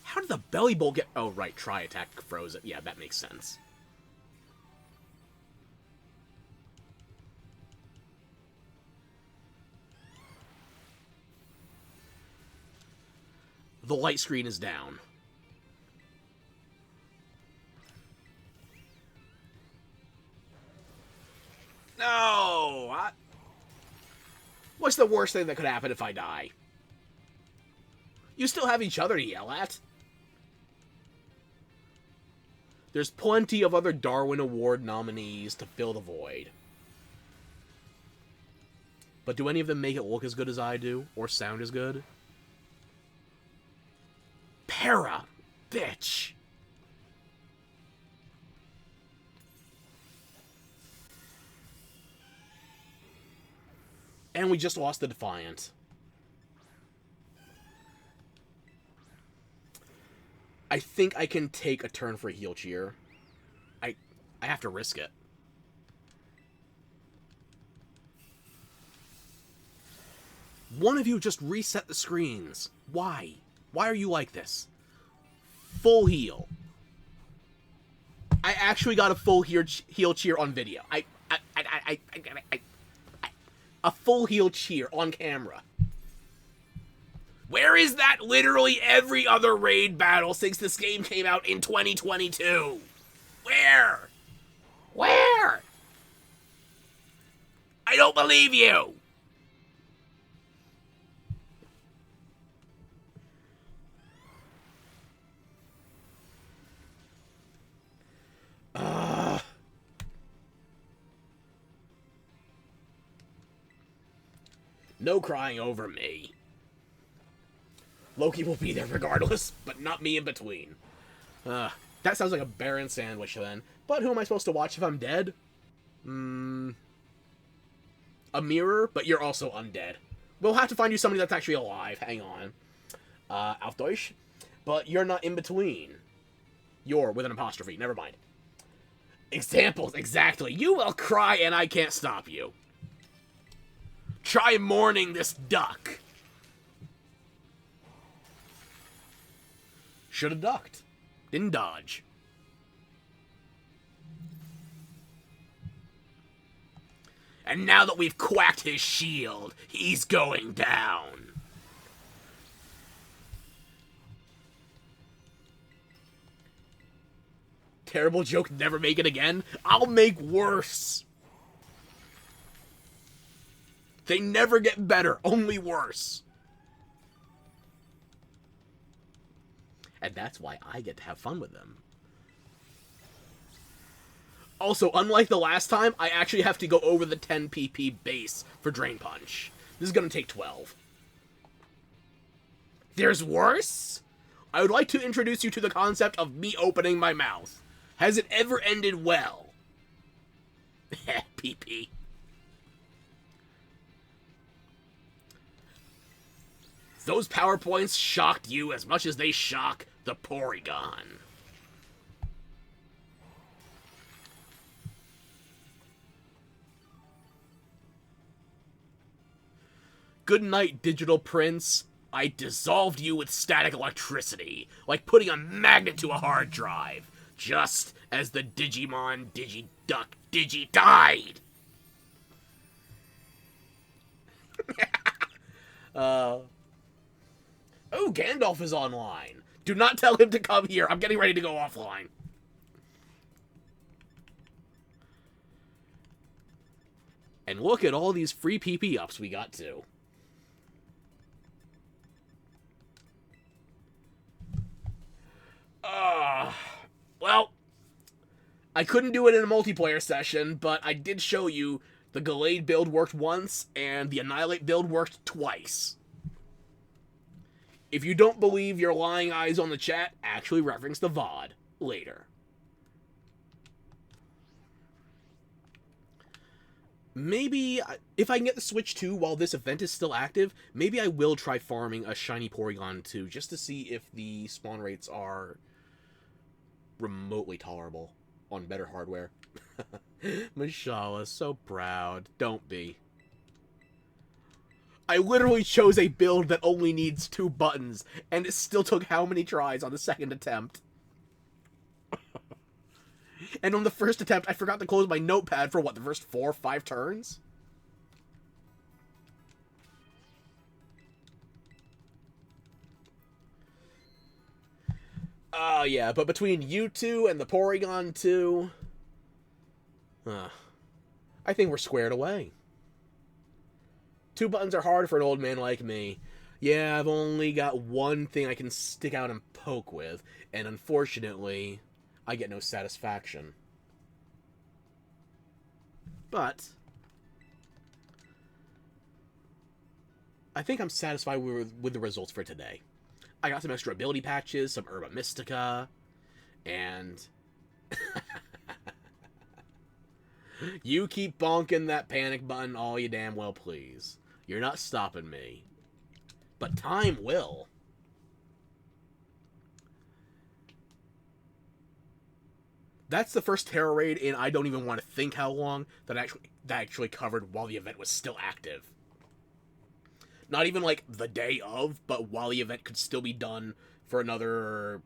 How did the Bellybolt get... Oh, right, Tri-Attack froze it. Yeah, that makes sense. The light screen is down. No! What's the worst thing that could happen if I die? You still have each other to yell at. There's plenty of other Darwin Award nominees to fill the void. But do any of them make it look as good as I do? Or sound as good? Tera! Bitch! And we just lost the Defiant. I think I can take a turn for a heal cheer. I have to risk it. One of you just reset the screens. Why? Why are you like this? Full heal. I actually got a full heal cheer on video. A full heal cheer on camera. Where is that literally every other raid battle since this game came out in 2022? Where? Where? I don't believe you. No crying over me. Loki will be there regardless, but not me in between. That sounds like a barren sandwich then. But who am I supposed to watch if I'm dead? A mirror, but you're also undead. We'll have to find you somebody that's actually alive. Hang on. Auf Deutsch. But you're not in between. You're with an apostrophe. Never mind. Examples, exactly. You will cry and I can't stop you. Try mourning this duck. Should have ducked. Didn't dodge. And now that we've quacked his shield, he's going down. Terrible joke, never make it again? I'll make worse. They never get better, only worse. And that's why I get to have fun with them. Also, unlike the last time, I actually have to go over the 10 PP base for Drain Punch. This is going to take 12. There's worse? I would like to introduce you to the concept of me opening my mouth. Has it ever ended well? PP. Those PowerPoints shocked you as much as they shock the Porygon. Good night, Digital Prince. I dissolved you with static electricity, like putting a magnet to a hard drive, just as the Digimon Digiduck Digi died. Oh, Gandalf is online. Do not tell him to come here. I'm getting ready to go offline. And look at all these free PP ups we got too. Well, I couldn't do it in a multiplayer session, but I did show you the Gallade build worked once, and the Annihilate build worked twice. If you don't believe your lying eyes on the chat, actually reference the VOD later. Maybe, if I can get the Switch 2 while this event is still active, maybe I will try farming a shiny Porygon2 just to see if the spawn rates are remotely tolerable on better hardware. Mashallah, so proud. Don't be. I literally chose a build that only needs 2 buttons, and it still took how many tries on the second attempt? And on the first attempt, I forgot to close my notepad for, what, the first 4 or 5 turns? Oh, yeah, but between you two and the Porygon2, I think we're squared away. 2 buttons are hard for an old man like me. Yeah, I've only got one thing I can stick out and poke with, and unfortunately, I get no satisfaction. But I think I'm satisfied with the results for today. I got some extra ability patches, some Herba Mystica, and you keep bonking that panic button all you damn well please. You're not stopping me. But time will. That's the first Tera raid in I don't even want to think how long that actually covered while the event was still active. Not even like the day of, but while the event could still be done for another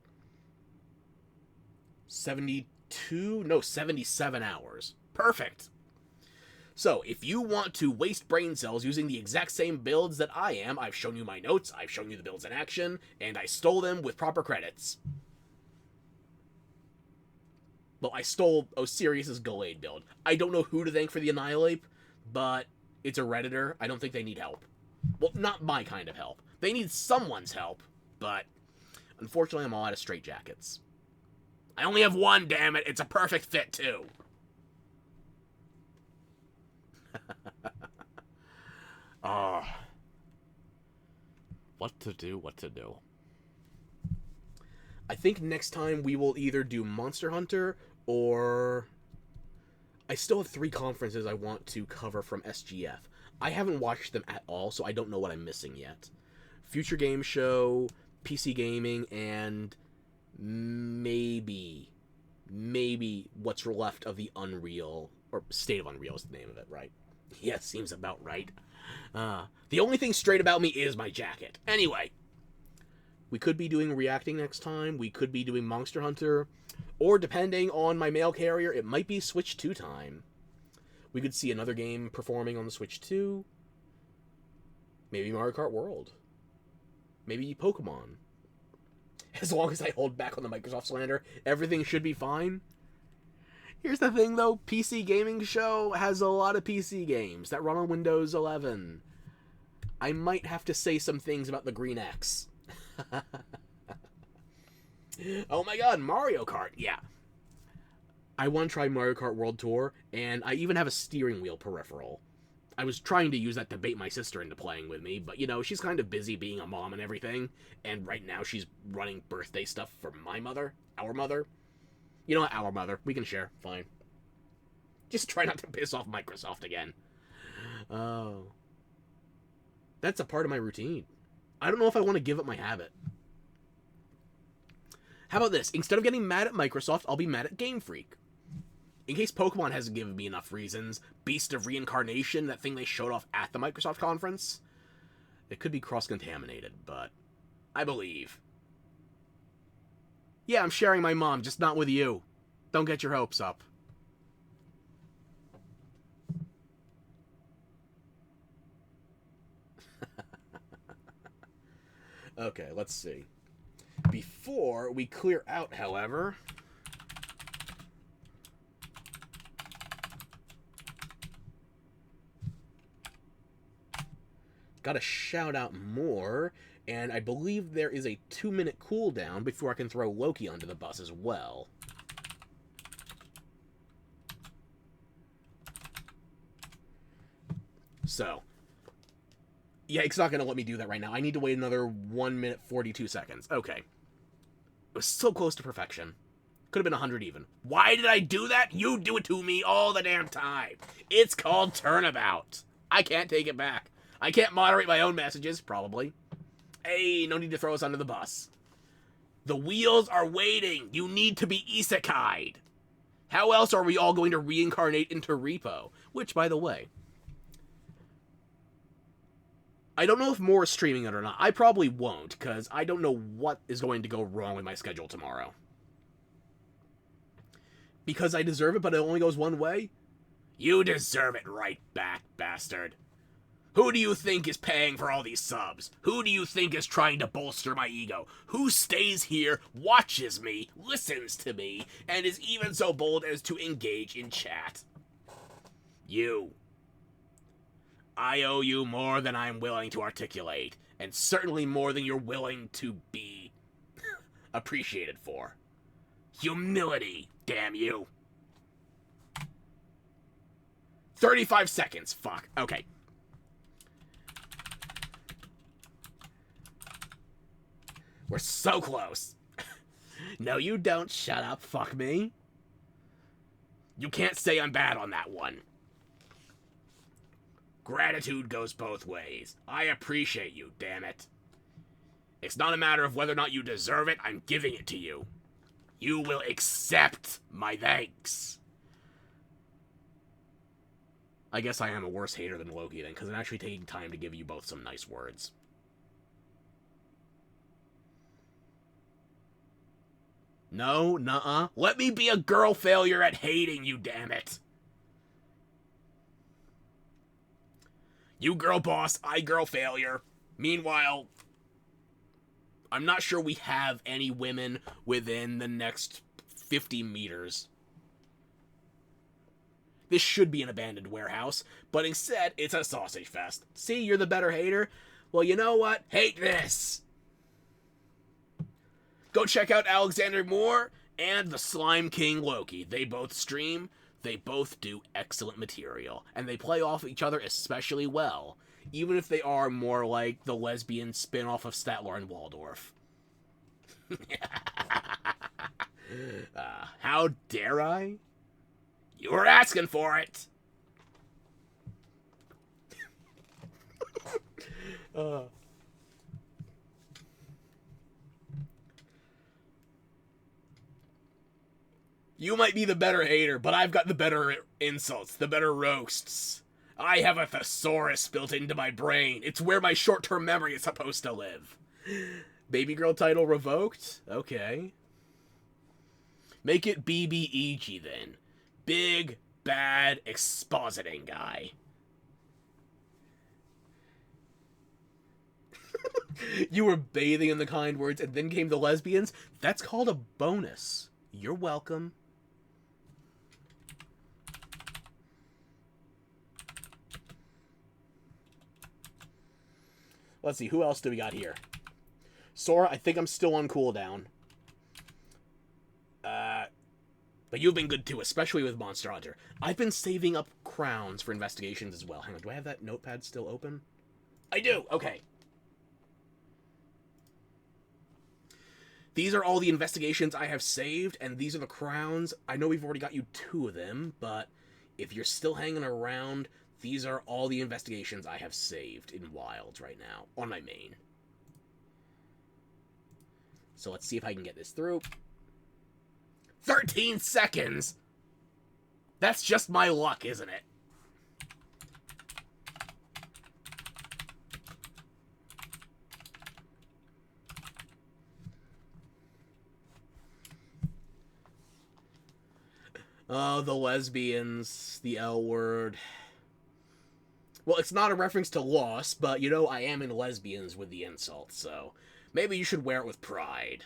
77 hours. Perfect. So, if you want to waste brain cells using the exact same builds that I am, I've shown you my notes, I've shown you the builds in action, and I stole them with proper credits. Well, I stole Osiris's Gallade build. I don't know who to thank for the Annihilate, but it's a Redditor. I don't think they need help. Well, not my kind of help. They need someone's help, but unfortunately I'm all out of straitjackets. I only have one, damn it. It's a perfect fit, too. Oh. What to do. I think next time we will either do Monster Hunter or... I still have 3 conferences I want to cover from SGF. I haven't watched them at all, so I don't know what I'm missing yet. Future Game Show, PC Gaming, and maybe what's left of the Unreal, or State of Unreal is the name of it, right? Yeah, seems about right. The only thing straight about me is my jacket. Anyway, we could be doing Reacting next time, we could be doing Monster Hunter, or depending on my mail carrier, it might be Switch 2 time. We could see another game performing on the Switch 2. Maybe Mario Kart World. Maybe Pokémon. As long as I hold back on the Microsoft slander, everything should be fine. Here's the thing, though. PC Gaming Show has a lot of PC games that run on Windows 11. I might have to say some things about the Green X. Oh my god, Mario Kart. Yeah. I want to try Mario Kart World Tour, and I even have a steering wheel peripheral. I was trying to use that to bait my sister into playing with me, but, you know, she's kind of busy being a mom and everything, and right now she's running birthday stuff for my mother, our mother. You know what, our mother. We can share. Fine. Just try not to piss off Microsoft again. Oh. That's a part of my routine. I don't know if I want to give up my habit. How about this? Instead of getting mad at Microsoft, I'll be mad at Game Freak. In case Pokemon hasn't given me enough reasons, Beast of Reincarnation, that thing they showed off at the Microsoft conference, it could be cross-contaminated, but I believe. Yeah, I'm sharing my mom, just not with you. Don't get your hopes up. Okay, let's see. Before we clear out, however... Gotta shout out more, and I believe there is a 2-minute cooldown before I can throw Loki under the bus as well. So, yeah, it's not gonna let me do that right now. I need to wait another 1 minute 42 seconds. Okay. It was so close to perfection. Could have been 100 even. Why did I do that? You do it to me all the damn time. It's called Turnabout. I can't take it back. I can't moderate my own messages, probably. Hey, no need to throw us under the bus. The wheels are waiting. You need to be isekai'd. How else are we all going to reincarnate into Repo? Which, by the way, I don't know if more is streaming it or not. I probably won't, because I don't know what is going to go wrong with my schedule tomorrow. Because I deserve it, but it only goes one way? You deserve it right back, bastard. Who do you think is paying for all these subs? Who do you think is trying to bolster my ego? Who stays here, watches me, listens to me, and is even so bold as to engage in chat? You. I owe you more than I'm willing to articulate, and certainly more than you're willing to be appreciated for. Humility, damn you. 35 seconds, fuck. Okay. We're so close. No, you don't. Shut up. Fuck me. You can't say I'm bad on that one. Gratitude goes both ways. I appreciate you, damn it. It's not a matter of whether or not you deserve it. I'm giving it to you. You will accept my thanks. I guess I am a worse hater than Loki then, because I'm actually taking time to give you both some nice words. No, nuh-uh. Let me be a girl failure at hating you, damn it. You girl boss, I girl failure. Meanwhile, I'm not sure we have any women within the next 50 meters. This should be an abandoned warehouse, but instead, it's a sausage fest. See, you're the better hater? Well, you know what? Hate this! Go check out Alexander Moore and the Slime King Loki. They both stream, they both do excellent material, and they play off each other especially well, even if they are more like the lesbian spin-off of Statler and Waldorf. How dare I? You were asking for it! You might be the better hater, but I've got the better insults, the better roasts. I have a thesaurus built into my brain. It's where my short-term memory is supposed to live. Baby girl title revoked? Okay. Make it BBEG then. Big, bad, expositing guy. You were bathing in the kind words and then came the lesbians? That's called a bonus. You're welcome. Let's see, who else do we got here? Sora, I think I'm still on cooldown. But you've been good too, especially with Monster Hunter. I've been saving up crowns for investigations as well. Hang on, do I have that notepad still open? I do, okay. These are all the investigations I have saved, and these are the crowns. I know we've already got you 2 of them, but if you're still hanging around, these are all the investigations I have saved in Wilds right now, on my main. So let's see if I can get this through. 13 seconds! That's just my luck, isn't it? Oh, the lesbians, the L word. Well, it's not a reference to loss, but, you know, I am in lesbians with the insult, so maybe you should wear it with pride.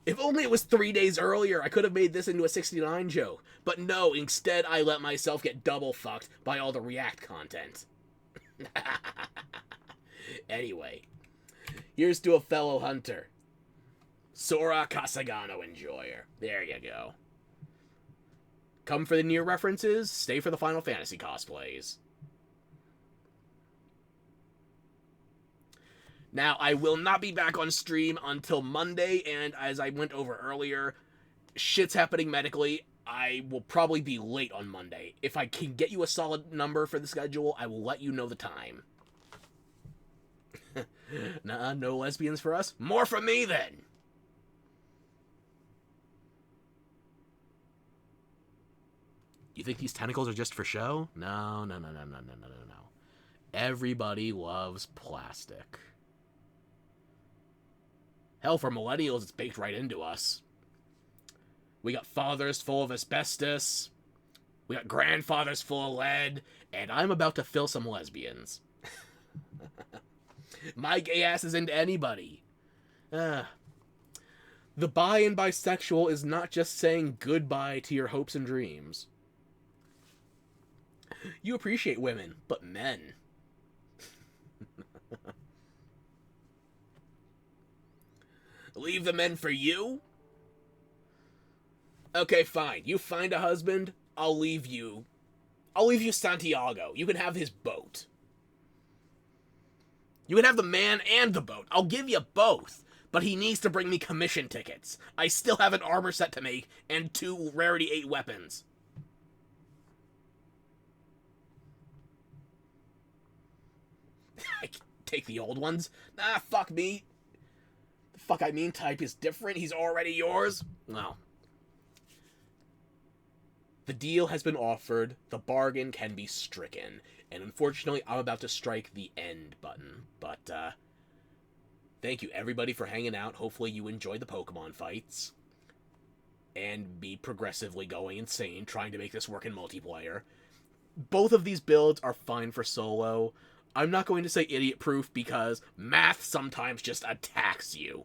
If only it was 3 days earlier, I could have made this into a 69 joke. But no, instead I let myself get double fucked by all the React content. Anyway, here's to a fellow hunter. Sora Kasagano enjoyer. There you go. Come for the near references, stay for the Final Fantasy cosplays. Now, I will not be back on stream until Monday, and as I went over earlier, shit's happening medically. I will probably be late on Monday. If I can get you a solid number for the schedule, I will let you know the time. Nah, no lesbians for us? More from me, then! You think these tentacles are just for show? No. Everybody loves plastic. Hell, for millennials, it's baked right into us. We got fathers full of asbestos. We got grandfathers full of lead, and I'm about to fill some lesbians. My gay ass is into anybody. The bi and bisexual is not just saying goodbye to your hopes and dreams. You appreciate women, but men. Leave the men for you? Okay, fine. You find a husband, I'll leave you Santiago. You can have his boat. You can have the man and the boat. I'll give you both. But he needs to bring me commission tickets. I still have an armor set to make and 2 rarity 8 weapons. I can take the old ones. Nah, fuck me. The fuck I mean, type is different. He's already yours. Well. The deal has been offered. The bargain can be stricken. And unfortunately, I'm about to strike the end button. But, thank you everybody for hanging out. Hopefully you enjoyed the Pokemon fights. And be progressively going insane trying to make this work in multiplayer. Both of these builds are fine for solo. I'm not going to say idiot-proof because math sometimes just attacks you.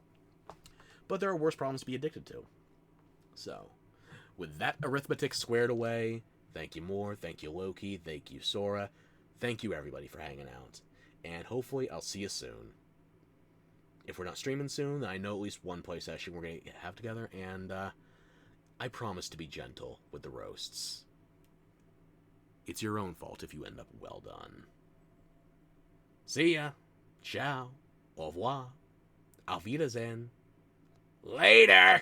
But there are worse problems to be addicted to. So, with that arithmetic squared away, thank you Moore, thank you Loki, thank you Sora, thank you everybody for hanging out. And hopefully I'll see you soon. If we're not streaming soon, then I know at least one play session we're going to have together, and I promise to be gentle with the roasts. It's your own fault if you end up well done. See ya. Ciao. Au revoir. Auf Wiedersehen. Later!